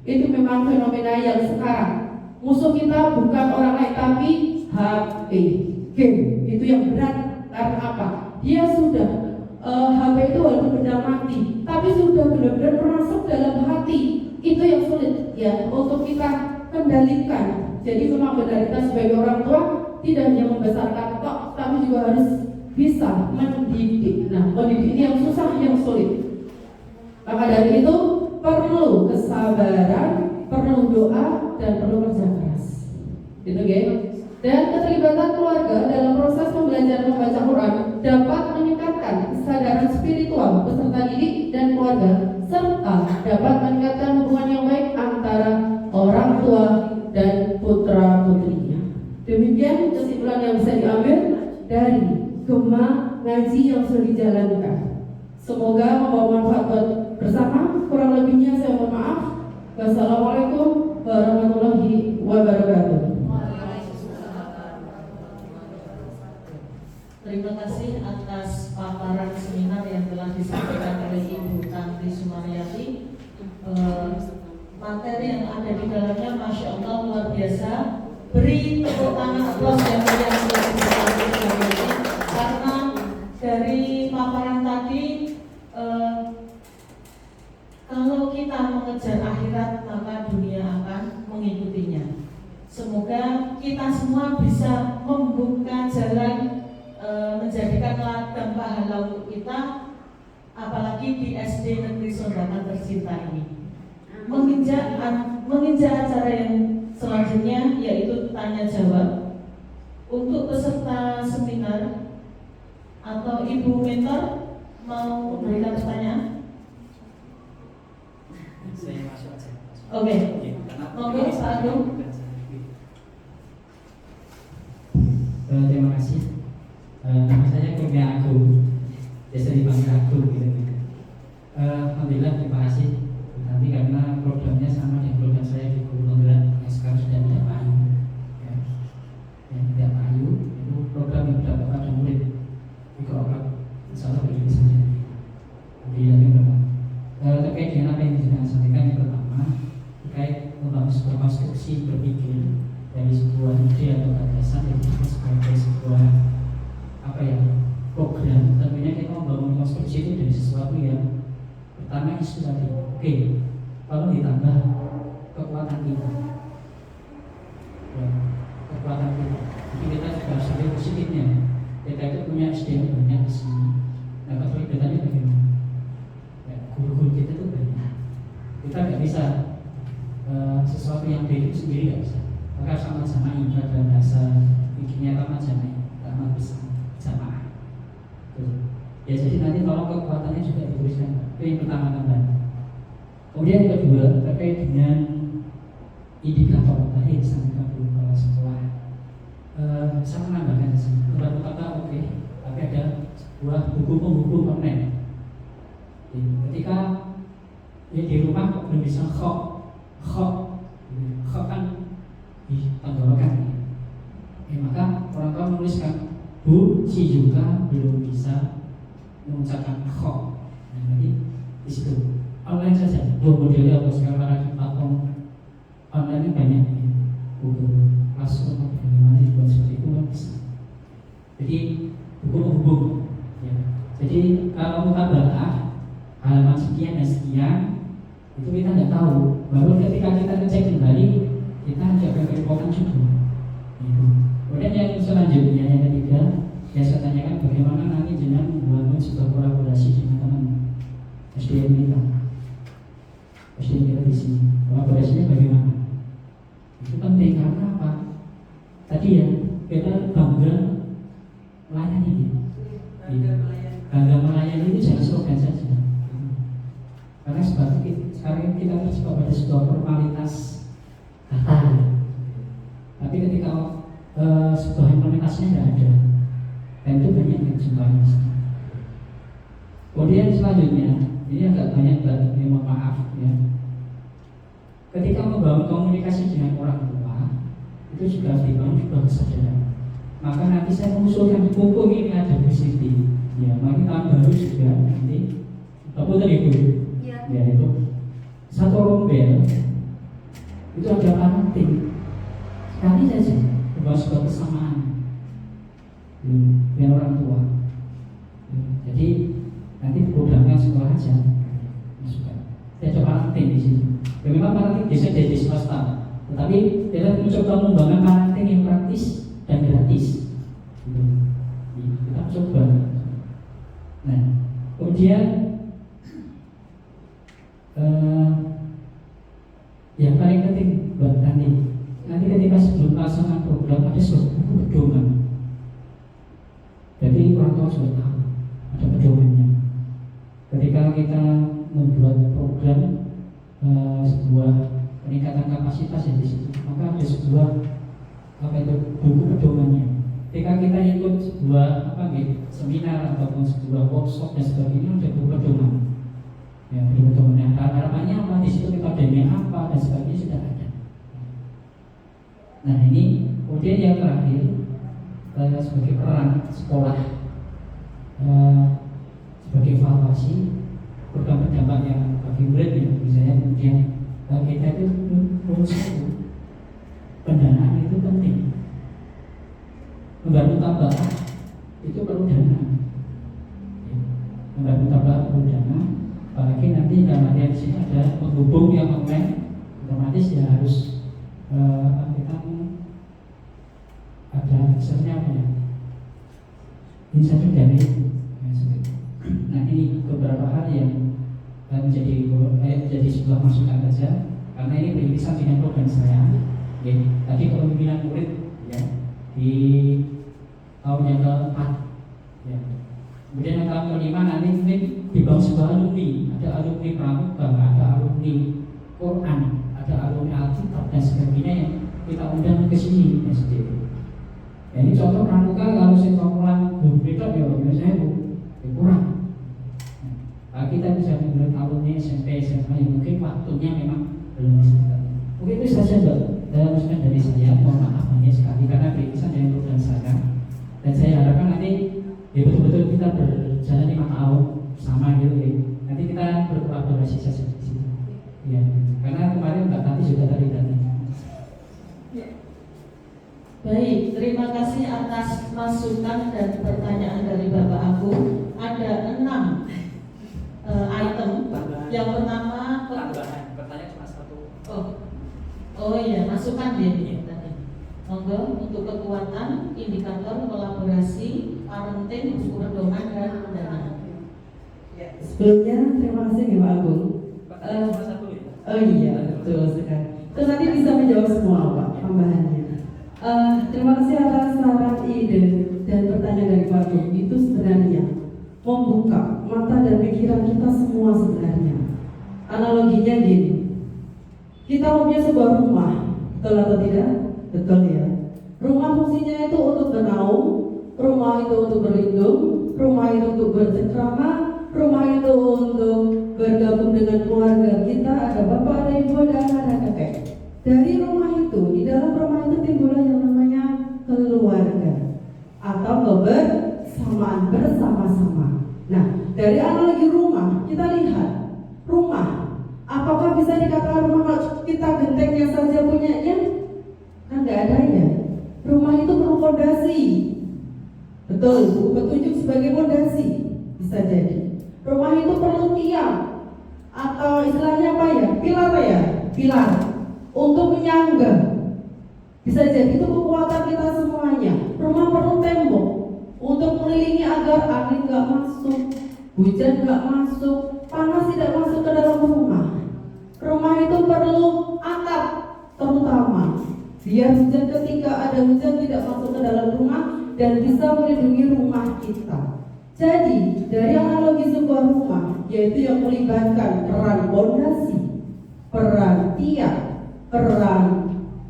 Itu memang fenomena yang sekarang. Musuh kita bukan orang lain tapi HP, game. Itu yang berat. Karena apa? Dia sudah HP itu walaupun benda mati, tapi sudah benar-benar merasuk dalam hati. Itu yang sulit ya untuk kita kendalikan. Jadi memang benar kita sebagai orang tua tidak hanya membesarkan tok, tapi juga harus bisa mendidik. Nah, mendidik ini yang susah, yang sulit. Maka dari itu perlu kesabaran, perlu doa, dan perlu kerja keras. Gitu guys. Dan keterlibatan keluarga dalam proses pembelajaran membaca Quran dapat meningkatkan kesadaran spiritual peserta didik dan keluarga, serta dapat meningkatkan hubungan yang baik antara orang tua dan putra putrinya. Demikian kesimpulan yang bisa diambil dari Gema ngaji yang sudah dijalankan. Semoga membawa manfaat buat bersama. Kurang lebihnya saya mohon maaf. Wassalamualaikum warahmatullahi wabarakatuh. Terima kasih atas paparan seminar yang telah disampaikan oleh Ibu Tanti Sumaryati. Materi yang ada di dalamnya Masya Allah luar biasa. Beri tepuk tangan aplaus yang meriah untuk karena dari paparan tadi kalau kita mengejar akhirat maka dunia akan mengikutinya. Semoga kita semua bisa membuka jalan menjadikan ladang pahala untuk kita, apalagi di SD Negeri Sondangan tercinta ini. Menginjak acara yang selanjutnya yaitu tanya jawab untuk peserta seminar atau ibu mentor mau memberikan pertanyaan. Saya masuk aja. Oke. Monggo Pak Agung. Terima kasih. Nama saya Kurnia Agung, biasa dipanggil Agung gitu. Alhamdulillah terima kasih nanti karena programnya sama dengan program saya di Guru Penggerak yang sekarang sudah tidak payu ya. Yang tidak payu itu program yang sudah Bapak dan murid Iqra insya Allah berdiri saja. Alhamdulillah terkait dengan apa yang sudah disampaikan mesin berpikir dari sebuah ide atau gagasan yang kita sebagai sebuah program. Tentunya kita membangun konstruksi itu dari sesuatu yang pertama isu tadi. Oke, lalu ditambah kekuatan kita. Ya, kekuatan kita. Jadi kita juga harus ambil positifnya. Kita itu punya SDM banyak di sini. Nah, keterlibatannya bagaimana? Ya, guru-guru kita itu banyak. Kita nggak bisa sesuatu yang beda sendiri nggak bisa. Maka sama-sama ibadah dan rasa bikinnya tamat bersama. Ya, jadi nanti tolong kekuatannya juga dituliskan. Itu yang pertama teman. Kemudian yang kedua terkait dengan indikator tadi yang disampaikan kepala sekolah. Saya menambahkan di sini. Tempat utama oke, tapi ada sebuah buku penghubung online. Ketika ya di rumah kok belum bisa khok kan tenggorokan. Maka orang tua menuliskan, Bu, si juga belum bisa mengucapkan khok. Nah, jadi di situ online saja. Modelnya atau sekarang platform online ini banyak ya. Google Classroom bagaimana dibuat seperti itu kan bisa. Jadi buku penghubung. Ya. Jadi kalau mutaba'ah halaman sekian dan sekian itu kita nggak tahu. Baru ketika kita ngecek kembali kita jaga kerepotan juga. Gitu. Kemudian yang selanjutnya yang ketiga, ya saya tanyakan bagaimana nanti jenengan membangun sebuah kolaborasi dengan teman SDM kita. SDM kita di sini. Kolaborasinya bagaimana? Itu penting karena apa? Tadi ya kita bangga melayani. Bangga melayani itu jangan slogan saja. Karena sekarang kita terjebak pada sebuah formalitas kata. Tapi ketika sebuah implementasinya tidak ada, dan itu banyak yang jumpai. Kemudian selanjutnya, ini agak banyak banget, mohon maaf ya. Ketika membangun komunikasi dengan orang tua, itu juga harus dibangun sebuah kesadaran. Maka nanti saya mengusulkan buku ini ada Bu Siti. Ya, mari tahun baru juga nanti. Apa tadi Bu? Ya itu satu rombel itu ada parenting sekali saja membawa sebuah kesamaan dengan orang tua. Jadi nanti programnya sekolah aja masukkan. Saya coba parenting di sini. Ya, memang parenting bisa jadi swasta, tetapi kita mencoba mengembangkan parenting yang praktis dan gratis. Kita coba. Nah, kemudian yang paling penting buat nanti ketika sebelum pelaksanaan program ada sebuah buku pedoman. Jadi orang tua sudah tahu ada pedomannya. Ketika kita membuat program sebuah peningkatan kapasitas ya di situ, maka ada sebuah buku pedomannya. Ketika kita ikut sebuah seminar ataupun sebuah workshop dan sebagainya ada buku pedoman. Ya, teman-teman, harapannya apa? Di situ metodenya apa dan sebagainya sudah ada. Nah ini kemudian yang terakhir sebagai peran sekolah sebagai evaluasi program berdampak yang bagi murid ya, misalnya kemudian kita itu menurut pendanaan itu penting. Membangun tambah itu perlu dana. Membangun tambah perlu dana. Apalagi nanti dalam artian di sini ada penghubung yang online, otomatis ya harus kita ada misalnya apa ya? Insentif dana itu. Nah ini beberapa hal yang menjadi sebuah masukan saja, karena ini beririsan dengan program saya. Ya, tadi kepemimpinan murid ya di tahun yang keempat. Ya. Kemudian yang tahun kelima nanti di bawah sebuah alumni, ada alumni pramuka, ada alumni Quran, ada alumni Alkitab dan sebagainya yang kita undang ke sini SD. Ya, ini contoh pramuka kalau saya pulang berbeda ya saya kurang. Nah, kita bisa menggunakan alumni SMP SMA yang mungkin waktunya memang belum bisa. Mungkin itu saja dalam masukan dari saya. Mohon maaf banyak sekali karena beririsan dengan program saya. Dan saya harapkan nanti ya betul-betul kita berjalan 5 tahun sama gitu ya. Nanti kita berkolaborasi saja di sini. Ya, karena kemarin Mbak Tati juga tadi. atas masukan dan pertanyaan dari Bapak Agung. Ada 6 item. Yang pertama, pertanyaan cuma satu. Oh iya, masukan dia tadi. Monggo untuk kekuatan, indikator, kolaborasi, parenting, pedoman dan pendanaan. Sebelumnya terima kasih ya Pak Agung. Pertanyaan cuma satu ya. Oh iya, betul sekali. Terus nanti bisa menjawab semua Pak tambahannya. Terima kasih atas saran, ide dan pertanyaan dari Pak Agung. Itu sebenarnya membuka mata dan pikiran kita semua sebenarnya. Analoginya gini, kita punya sebuah rumah, betul atau tidak? Betul ya. Rumah fungsinya itu untuk bernaung, rumah itu untuk berlindung, rumah itu untuk bercengkrama, rumah itu untuk bergabung dengan keluarga kita, ada bapak, ada ibu, ada anak, ada kakek. Dari rumah itu, di dalam rumah itu timbullah yang namanya keluarga atau kebersamaan bersama-sama. Nah, dari analogi rumah, kita lihat rumah, apakah bisa dikatakan rumah kalau kita gentengnya saja punyanya? Kan nggak ada ya. Rumah itu perlu fondasi. Betul, buku petunjuk sebagai fondasi bisa jadi. Rumah itu perlu tiang atau istilahnya apa ya? Pilar ya, pilar untuk menyangga. Bisa jadi itu kekuatan kita semuanya. Rumah perlu tembok untuk mengelilingi agar angin nggak masuk, hujan nggak masuk, panas tidak masuk ke dalam rumah. Rumah itu perlu atap terutama biar hujan ketika ada hujan tidak masuk ke dalam rumah dan bisa melindungi rumah kita. Jadi dari analogi sebuah rumah, yaitu yang melibatkan peran fondasi, peran tiang, peran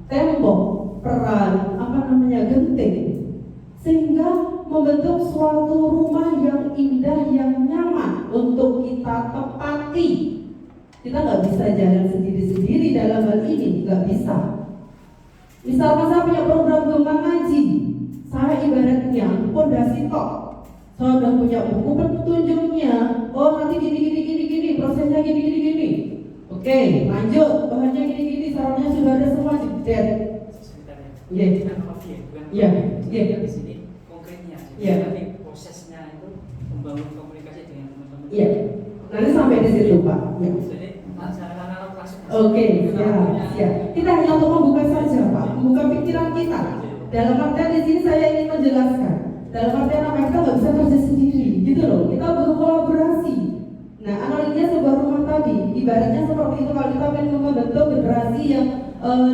tembok, peran genting, sehingga membentuk suatu rumah yang indah, yang nyaman untuk kita tepati. Kita nggak bisa jalan sendiri-sendiri dalam hal ini, nggak bisa. Misalkan saya punya program gembang ngaji, saya ibaratnya fondasi tok. Saya udah punya buku petunjuknya. Oh nanti gini, prosesnya gini. Oke, lanjut. Bahannya gini, sarannya sudah ada semua jeder. Iya. Iya. Di sini konkretnya. Iya. Tapi prosesnya itu membangun komunikasi dengan teman-teman. Iya. Nanti sampai di situ Pak. Ya. Jadi cara langsung. Oke, siap. Kita hanya untuk membuka saja Pak, membuka pikiran kita. Dalam artian di sini saya ingin menjelaskan. Dalam artian apa, kita nggak bisa kerja sendiri, gitu loh. Kita butuh kolaborasi. Nah, analoginya sebuah rumah tadi, ibaratnya seperti itu. Kalau kita ingin membentuk generasi yang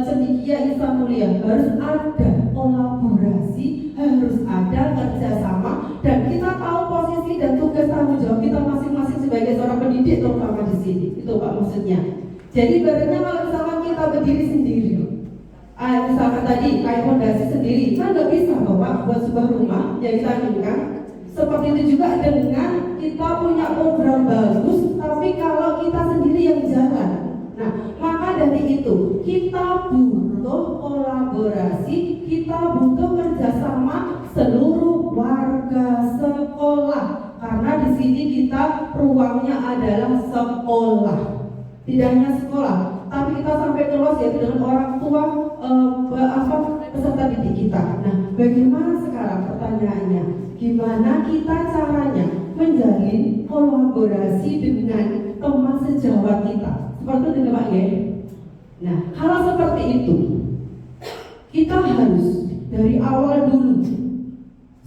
cendekia insan mulia, harus ada kolaborasi, harus ada kerjasama, dan kita tahu posisi dan tugas tanggung jawab kita masing-masing sebagai seorang pendidik, terutama di sini. Itu Pak maksudnya. Jadi ibaratnya kalau misalkan kita berdiri sendiri, misalkan tadi kayak fondasi sendiri, kan nggak bisa Bapak buat sebuah rumah yang kita inginkan. Seperti itu juga dengan kita punya program bagus, tapi kalau kita sendiri yang jalan. Nah, maka dari itu kita butuh kolaborasi, kita butuh kerjasama seluruh warga sekolah, karena di sini kita ruangnya adalah sekolah. Tidak hanya sekolah, tapi kita sampai ke luas, yaitu dengan orang tua, peserta didik kita. Nah, bagaimana sekarang pertanyaannya? Gimana kita caranya menjalin kolaborasi dengan teman sejawat kita? Seperti itu Pak ya. Nah, hal seperti itu kita harus dari awal dulu.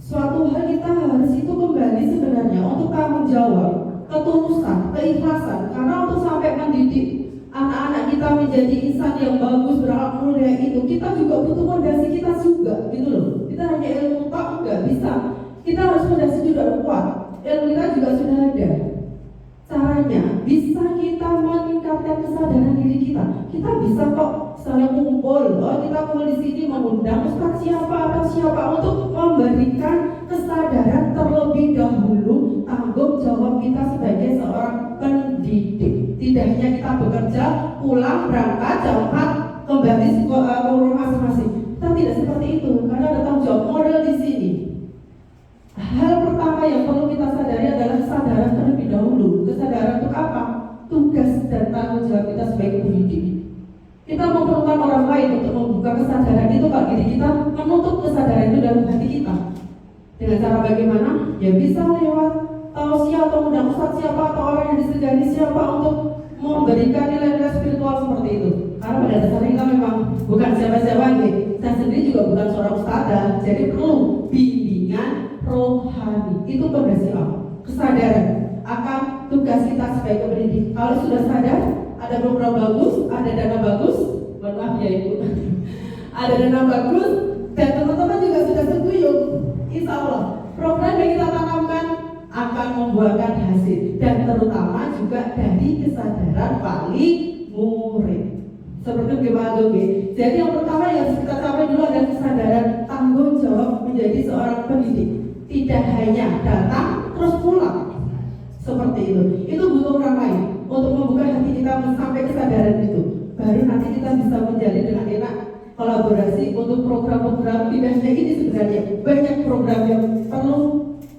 Suatu hal kita harus itu kembali sebenarnya untuk tanggung jawab, ketulusan, keikhlasan. Karena untuk sampai mendidik anak-anak kita menjadi insan yang bagus, berakhlak mulia itu, kita juga butuh fondasi kita juga, gitu loh. Kita hanya ilmu tak nggak bisa. Kita harus fondasi juga kuat. Ilmu kita juga sudah ada. Caranya bisa kita meningkatkan kesadaran diri kita. Kita bisa kok saling kumpul. Oh, kita kumpul di sini mengundang ustaz siapa atau siapa untuk memberikan kesadaran terlebih dahulu tanggung jawab kita sebagai seorang pendidik. Tidak hanya kita bekerja, pulang, berangkat, jam 4, kembali ke rumah masing-masing. Kita tidak seperti itu, karena ada tanggung jawab moral di sini. Hal pertama yang perlu kita sadari adalah kesadaran terlebih dahulu. Kesadaran untuk apa? Tugas dan tanggung jawab kita sebagai pendidik. Kita memerlukan orang lain untuk membuka kesadaran itu, Pak. Jadi kita menutup kesadaran itu dalam hati kita. Dengan cara bagaimana? Ya bisa lewat tausiah atau undang ustaz siapa atau orang yang disegani siapa untuk memberikan nilai-nilai spiritual seperti itu. Karena pada dasarnya kita memang bukan siapa-siapa gitu. Saya sendiri juga bukan seorang ustazah, jadi perlu bimbingan rohani. Itu pondasi awal. Kesadaran akan tugas kita sebagai pendidik. Kalau sudah sadar, ada program bagus, ada dana bagus, mohon maaf ya Ibu, ada dana bagus, dan teman-teman juga sudah setuju. Insya Allah, program yang kita tanamkan akan membuahkan hasil, dan terutama juga dari kesadaran wali murid. Seperti gimana Gogi. Jadi yang pertama yang harus kita capai dulu adalah kesadaran tanggung jawab menjadi seorang pendidik. Tidak hanya datang terus pulang. Seperti itu. Itu butuh orang lain untuk membuka hati kita sampai kesadaran itu. Baru nanti kita bisa menjalin dengan enak kolaborasi untuk program-program. Tidak hanya ini sebenarnya banyak program yang perlu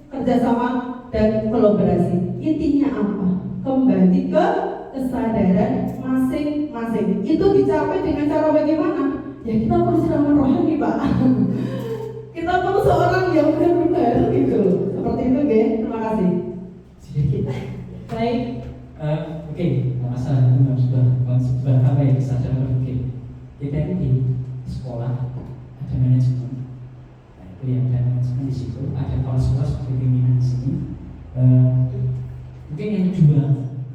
kerjasama dan kolaborasi. Intinya apa? Kembali ke kesadaran masing-masing. Itu dicapai dengan cara bagaimana? Ya kita perlu siraman rohani, Pak. Kita perlu seorang yang benar-benar gitu. Seperti itu, Ge. Terima kasih. Baik. Oke, nggak masalah itu nggak sudah apa ya kesadaran. Oke, kita ini di sekolah ada manajemen. Nah, itu ya ada manajemen di situ. Ada kepala sekolah seperti pimpinan di sini. Mungkin yang kedua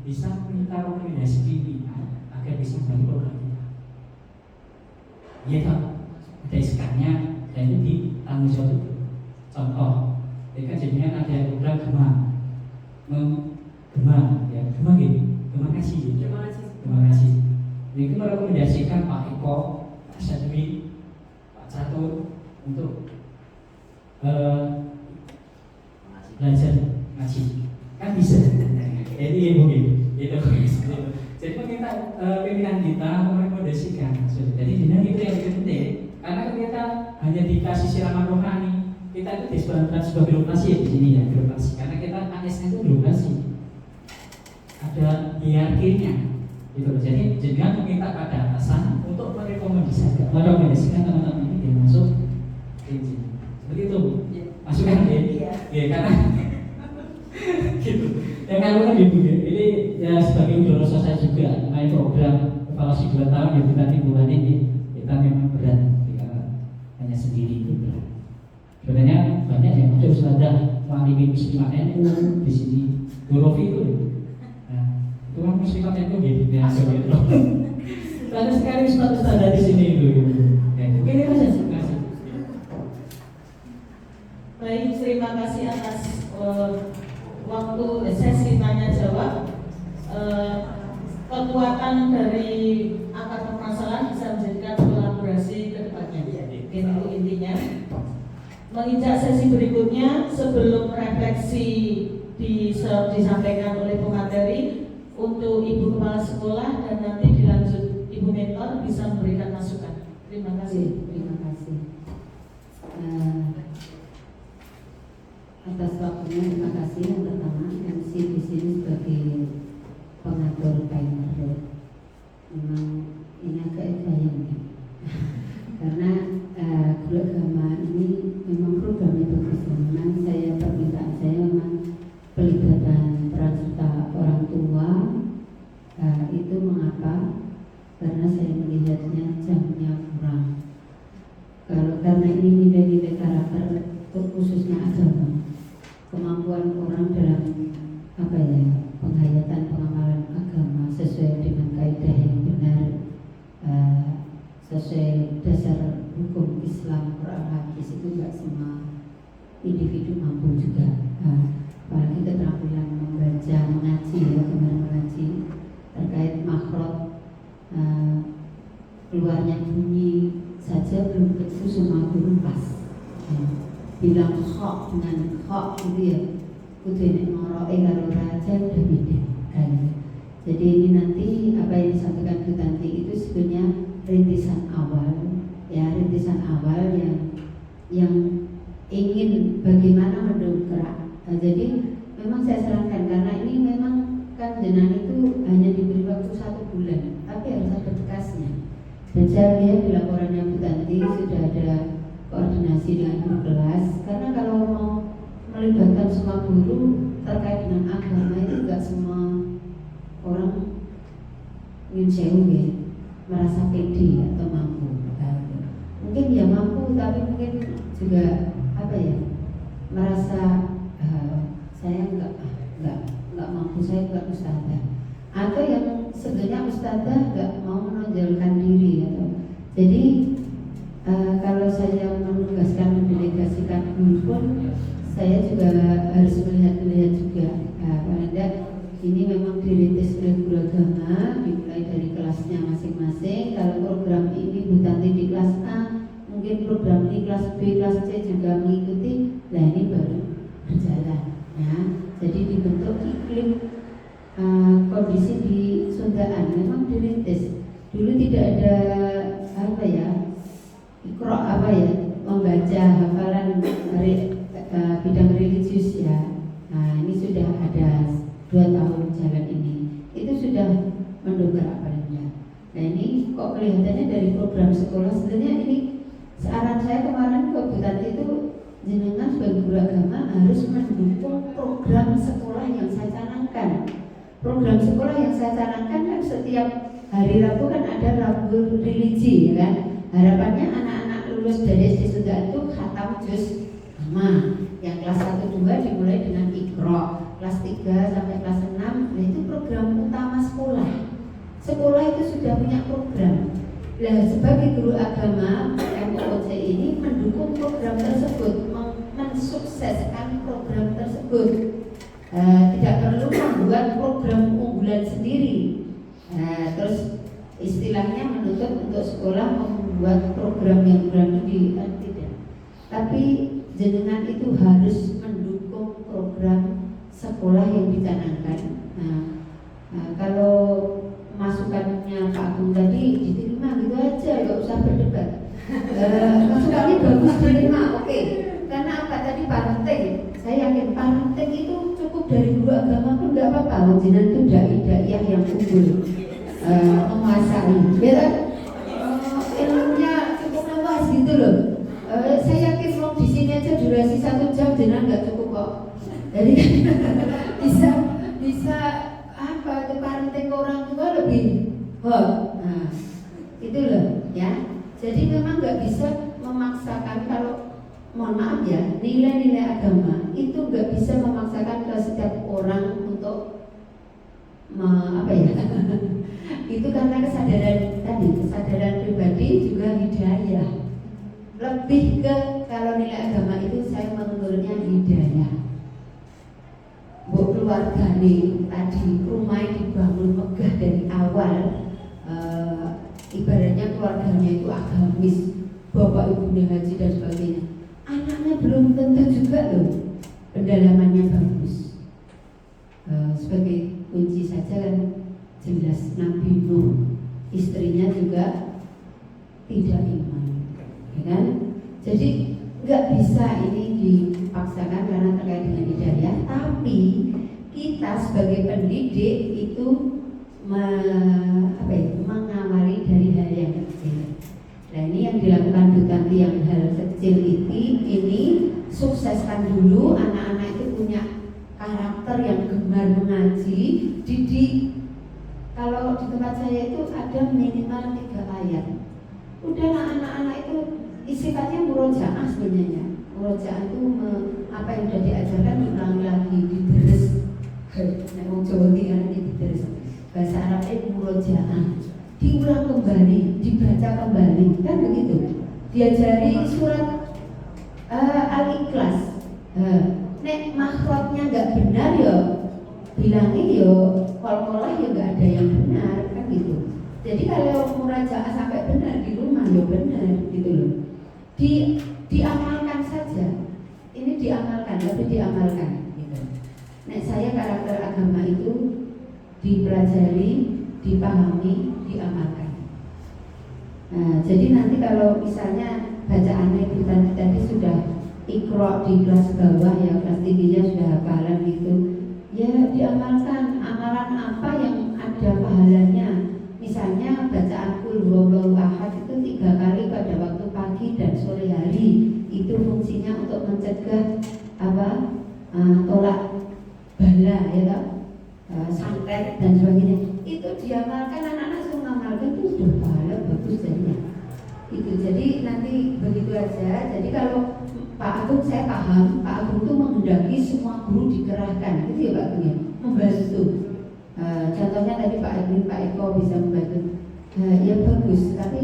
bisa minta rekomendasi pimpinan agar bisa membantu program kita. Iya tak? Ada iskannya dan itu di tanggung jawab itu. Contoh, ya kan jadinya ada program Gemah gitu, Gemah kasih. Jadi merekomendasikan Pak Eko, Pak Sadwi, Pak Catur untuk belajar ngaji. Kan bisa. Jadi mungkin itu. Jadi kita pimpinan kita merekomendasikan. Jadi dengan itu yang penting. Karena kita hanya dikasih siraman rohani, kita itu disebutkan sebagai birokrasi ya di sini ya birokrasi. Karena kita ASN itu birokrasi. Ada hierarkinya gitu. Jadi jangan meminta pada atasan untuk merekomendasikan teman-teman ini dia masuk izin seperti itu masukkan ya karena gitu yang kalau kan ibu ini ya sebagai udara saya juga main program evaluasi 2 tahun ya kita timbulan ini kita memang berat ya, hanya sendiri itu berat. Sebenarnya banyak yang ada ustadzah wali muslimat NU di sini Gorofi itu. Tuhan muslimat itu gitu ya seperti itu. Banyak sekali ustaz-ustaz dari sini itu. Oke, ini saja. Terima kasih. Baik, terima kasih atas waktu sesi tanya jawab. Kekuatan dari akar permasalahan bisa menjadikan kolaborasi ke depannya. Itu intinya. Menginjak sesi berikutnya sebelum refleksi disampaikan oleh pemateri. Untuk Ibu Kepala Sekolah dan nanti dilanjut Ibu Mentor bisa memberikan masukan. Terima kasih. Terima kasih. Atas waktunya terima kasih. Yang pertama MC di sini sebagai pengatur timer. Memang ini agak gayeng karena guru agama ini memang programnya bagus. Memang permintaan saya memang pelibatan peran serta orang tua. Itu mengapa? Karena saya melihatnya jamnya kurang. Karena ini nilai-nilai karakter khususnya agama, kemampuan orang dalam penghayatan pengamalan agama sesuai dengan kaidah yang benar, sesuai dasar hukum Islam Quran hadis itu nggak semua individu mampu juga. Apalagi keterampilan membaca, mengaji ya, gemar mengaji terkait makhraj, keluarnya bunyi saja belum tentu semua guru pas. Bilang kok dengan kok gitu ya, kudu nek ngoroke karo raja udah beda kayaknya. Jadi ini nanti apa yang disampaikan Bu Tanti itu sebenarnya rintisan awal yang ingin bagaimana mendongkrak. Jadi memang saya sarankan karena ini memang kan jenengan itu hanya diberi waktu 1 bulan, tapi harus ada bekasnya. Dan saya lihat di laporannya Bu Tanti sudah ada koordinasi dengan guru kelas, karena kalau mau melibatkan semua guru terkait dengan agama itu enggak semua orang ingin sewu ya, merasa pede atau mampu. Mungkin ya mampu, tapi mungkin juga apa ya, merasa saya enggak mampu, saya enggak ustadzah. Atau yang sebenarnya ustadzah enggak mau menonjolkan diri atau jadi kalau saya menugaskan mendelegasikan guru pun saya juga harus melihat juga paling tidak ini memang dirintis oleh guru agama dimulai dari kelasnya masing-masing. Kalau program ini Bu Tanti di kelas A, mungkin program ini kelas B, kelas C juga mengikuti. Nah ini baru berjalan ya. Jadi dibentuk iklim kondisi di Sundaan memang dirintis. Dulu tidak ada apa ya, ikro apa ya, membaca hafalan bidang religius ya. Nah ini sudah ada 2 tahun jalan ini, itu sudah mendongkrak paling tidak. Nah ini kok kelihatannya dari program sekolah, sebenarnya ini saran saya kemarin ke Bu Tanti itu, jenengan sebagai guru agama harus mendukung program sekolah yang saya canangkan. Program sekolah yang saya canangkan kan setiap hari Rabu kan ada Rabu religi ya kan. Harapannya anak-anak lulus dari SD Sundaan itu khatam juz amma. Yang kelas 1-2 dimulai dengan Iqra, kelas 3 sampai kelas 6. Nah itu program utama sekolah. Sekolah itu sudah punya program. Nah sebagai guru agama MOOC ini mendukung program tersebut, mensukseskan program tersebut. Tidak perlu membuat program unggulan sendiri. Terus istilahnya menuntut untuk sekolah membuat program yang berani tidak. Tapi jenengan itu harus mendukung program sekolah yang dicanangkan. Kalau masukannya Pak Agung tadi diterima gitu aja, nggak usah berdebat. Masukannya bagus diterima, oke. Karena apa tadi parenting? Saya yakin parenting itu cukup dari guru agama pun nggak apa-apa. Jenengan itu dai-daiyah yang unggul, menguasai, ya ilmunya cukup luas gitu loh. Saya yakin mau di sini aja durasi 1 jam jenengan nggak cukup kok. Jadi bisa apa itu parenting ke orang tua lebih hot. Nah itu loh ya. Jadi memang nggak bisa memaksakan, kalau mohon maaf ya, nilai-nilai agama itu nggak bisa memaksakan ke setiap orang untuk apa ya itu karena kesadaran pribadi juga hidayah. Lebih ke kalau nilai agama itu saya menurutnya hidayah. Bu keluarga nih tadi rumah dibangun megah dari awal, ibaratnya keluarganya itu agamis, bapak ibunya haji dan sebagainya. Anaknya belum tentu juga loh pendalamannya bagus. Sebagai kunci saja kan jelas Nabi Nuh istrinya juga tidak iman, ya kan? Jadi nggak bisa ini dipaksakan karena terkait dengan hidayah. Tapi kita sebagai pendidik itu mengawali dari hal yang kecil. Nah ini yang dilakukan Bu Tanti yang hal kecil ini sukseskan dulu, anak-anak itu punya karakter yang gemar mengaji, didik. Kalau di tempat saya itu ada minimal 3 ayat. Udah anak-anak itu sifatnya murojaah sebenarnya. Murojaah itu apa yang sudah diajarkan diulangi lagi, diteres. Nek wong Jawa Timur ini diteres. Bahasa Arabnya murojaah. Diulang kembali, dibaca kembali, kan begitu. Diajari surat Al-Ikhlas. Nek makhrajnya nggak benar ya bilangin ya kol-kolah ya nggak ada yang benar, kan gitu. Jadi kalau murajaah sampai benar di rumah ya benar gitu loh. Diamalkan saja. Ini diamalkan, tapi diamalkan gitu. Nek saya karakter agama itu dipelajari, dipahami, diamalkan. Nah, jadi nanti kalau misalnya bacaannya kita tadi sudah Iqra di kelas bawah ya, kelas tingginya sudah hafalan gitu, ya diamalkan. Amalan apa yang ada pahalanya? Misalnya bacaan Qul huwallahu ahad mencegah tolak bala ya toh, santet dan sebagainya. Itu diamalkan, anak-anak semua mengamalkan itu sudah pahala bagus jadinya. Itu jadi nanti begitu aja. Jadi kalau Pak Agung, saya paham Pak Agung itu menghendaki semua guru dikerahkan, gitu ya Pak Agung ya, membantu. Contohnya tadi Pak Edwin, Pak Eko bisa membantu. Ya bagus, tapi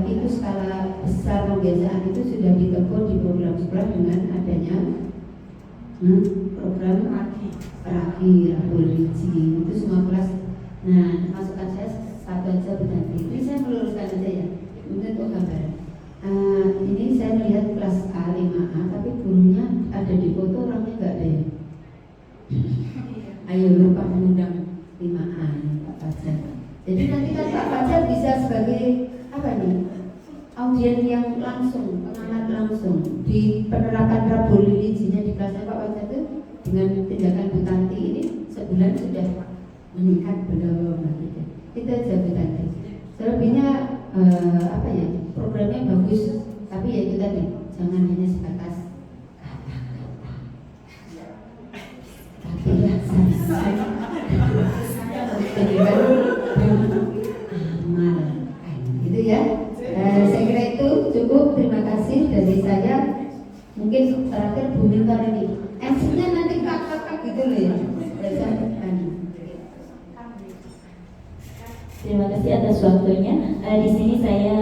itu skala besar pembiasaan itu sudah ditempuh di program sekolah dengan adanya program Raki, Rahul Riji, itu semua kelas. Nah, masukan saya satu aja Bu Tanti. Ini saya meluruskan aja ya, untuk gambaran. Ini saya melihat kelas A 5A, tapi gurunya ada di foto, orangnya nggak ada ya. Ayo lupa mengundang 5A Pak Fajar. Jadi nanti kan Pak Fajar bisa sebagai apa nih? Audien yang langsung, pengamat langsung di penerapan Rabu Lilijinya di kelasnya Pak Fajar itu dengan tindakan Bu Tanti ini sebulan sudah meningkat berapa gitu. Itu aja Bu Tanti. Selebihnya apa ya? Programnya bagus, tapi ya itu tadi jangan hanya sebatas kata-kata. Tapi laksanakan. Amal, gitu ya. Saya kira itu cukup. Terima kasih dari saya. Mungkin terakhir Bu Mintar ini. MC-nya nanti kakak gitu loh ya. Terima kasih atas waktunya. Di sini saya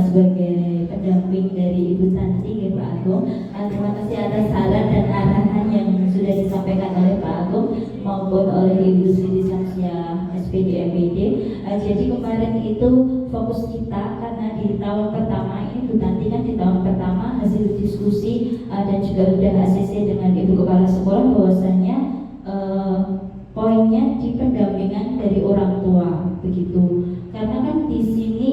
sebagai pendamping dari Ibu Tanti ya Pak Agung. Terima kasih atas saran dan arahan yang sudah disampaikan oleh Pak Agung maupun oleh Ibu Sri Samsia SPD MPD. Jadi kemarin itu fokus kita karena di tahun pertama ini Bu Tanti kan di tahun pertama hasil diskusi dan juga sudah ACC dengan Ibu Kepala Sekolah bahwasanya poinnya di pendampingan dari orang tua begitu. Karena kan di sini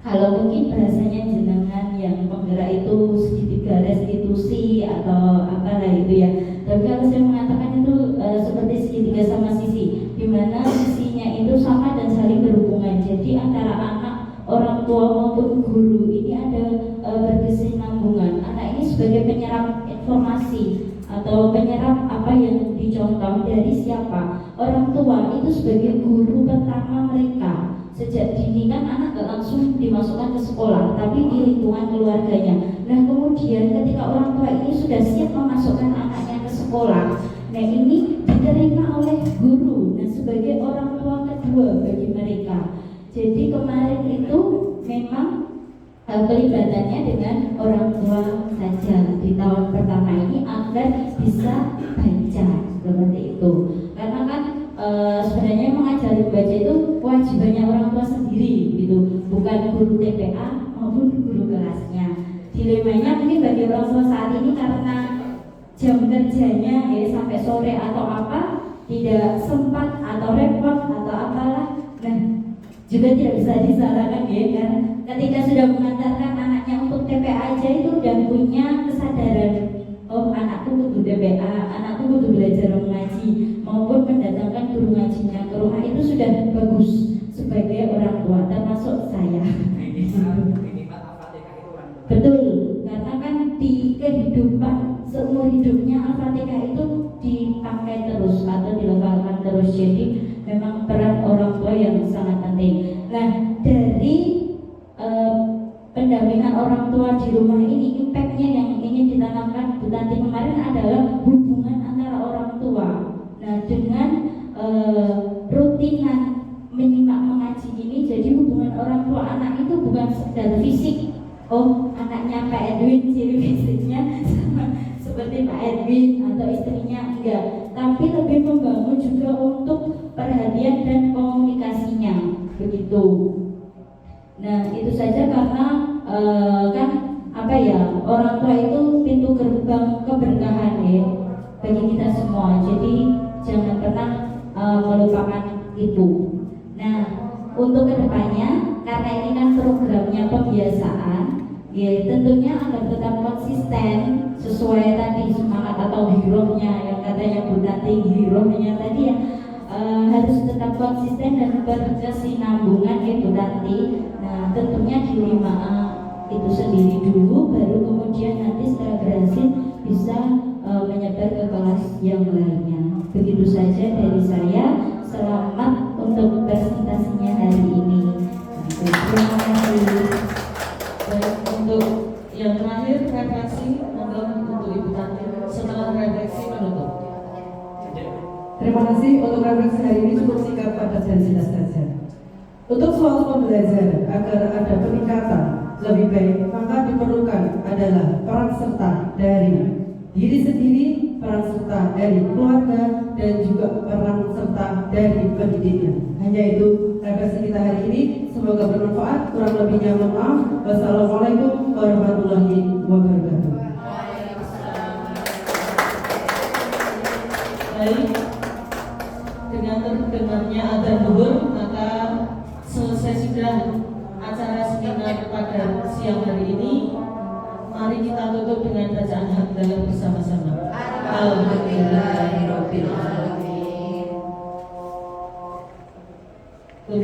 kalau mungkin bahasanya jenengan yang penggerak itu segitiga restitusi atau apalah itu ya. Tapi kalau saya mengatakan itu seperti segitiga sama sisi, di mana sisinya itu sama dan saling berhubungan. Jadi antara anak, orang tua maupun guru ini ada berkesinambungan. Anak ini sebagai penyerap informasi atau penyerap apa yang dicontoh dari siapa? Orang tua itu sebagai guru pertama mereka. Sejak dini kan anak gak langsung dimasukkan ke sekolah, tapi di lingkungan keluarganya. Nah kemudian ketika orang tua ini sudah siap memasukkan anaknya ke sekolah, nah ini diterima oleh guru. Nah sebagai orang tua kedua bagi mereka. Jadi kemarin itu memang kelibatannya dengan orang tua saja di tahun pertama ini agar bisa baca seperti itu. Karena kan sebenarnya mengajari baca itu kewajibannya orang tua sendiri gitu, bukan guru TPA maupun guru kelasnya. Dilemanya mungkin bagi orang tua saat ini karena jam kerjanya ya sampai sore atau apa, tidak sempat atau repot atau apalah. Nah juga tidak bisa disalahkan ya, karena ketika sudah mengantarkan anaknya untuk TPA aja itu udah punya kesadaran, oh anakku kudu TPA, anakku kudu belajar mengaji maupun mendatangkan guru ngajinya ke rumah, itu sudah bagus sebagai orang tua termasuk saya. Betul, karena kan di kehidupan seumur hidupnya Al-Fatihah itu dipakai terus atau dilafalkan terus. Jadi memang peran orang tua yang sangat penting. Nah dari pendampingan orang tua di rumah ini, impactnya yang ingin ditanamkan Bu Tanti kemarin adalah hubungan antara orang tua. Nah dengan rutinan menyimak mengaji ini, jadi hubungan orang tua anak itu bukan sekedar fisik. Oh anaknya Pak Edwin ciri fisiknya sama seperti Pak Edwin atau istrinya, enggak, tapi lebih membangun juga untuk perhatian dan komunikasinya begitu. Nah itu saja karena kan apa ya, orang tua itu pintu gerbang keberkahan ya bagi kita semua. Jadi jangan pernah melupakan itu. Nah untuk kedepannya, karena ini kan programnya pembiasaan, ya tentunya agar tetap konsisten sesuai tadi semangat atau hirohnya yang katanya Bu Tanti, hirohnya tadi ya harus tetap konsisten dan berkesinambungan ya Bu Tanti. Nah tentunya di 5A itu sendiri dulu, baru kemudian nanti setelah berhasil bisa menyebar ke kelas yang lainnya. Begitu saja dari saya. Selamat untuk presentasinya hari ini. Terima kasih. Baik, untuk yang terakhir refleksi untuk Ibu Tanti setelah refleksi menutup. Terima kasih untuk refleksi hari ini cukup singkat, padat dan jelas saja. Untuk suatu pembelajaran agar ada peningkatan lebih baik, maka diperlukan adalah peran serta dari diri sendiri, peran serta dari keluarga, dan juga peran serta dari pendidiknya. Hanya itu refleksi kita hari ini. Semoga bermanfaat. Kurang lebihnya mohon maaf. Wassalamualaikum warahmatullahi wabarakatuh. Baik, dengan terdengarnya adzan zuhur, maka selesai sudah acara seminar pada siang hari ini. Mari kita tutup dengan bacaan hamdalah bersama-sama. Alhamdulillahirabbil alamin. Pun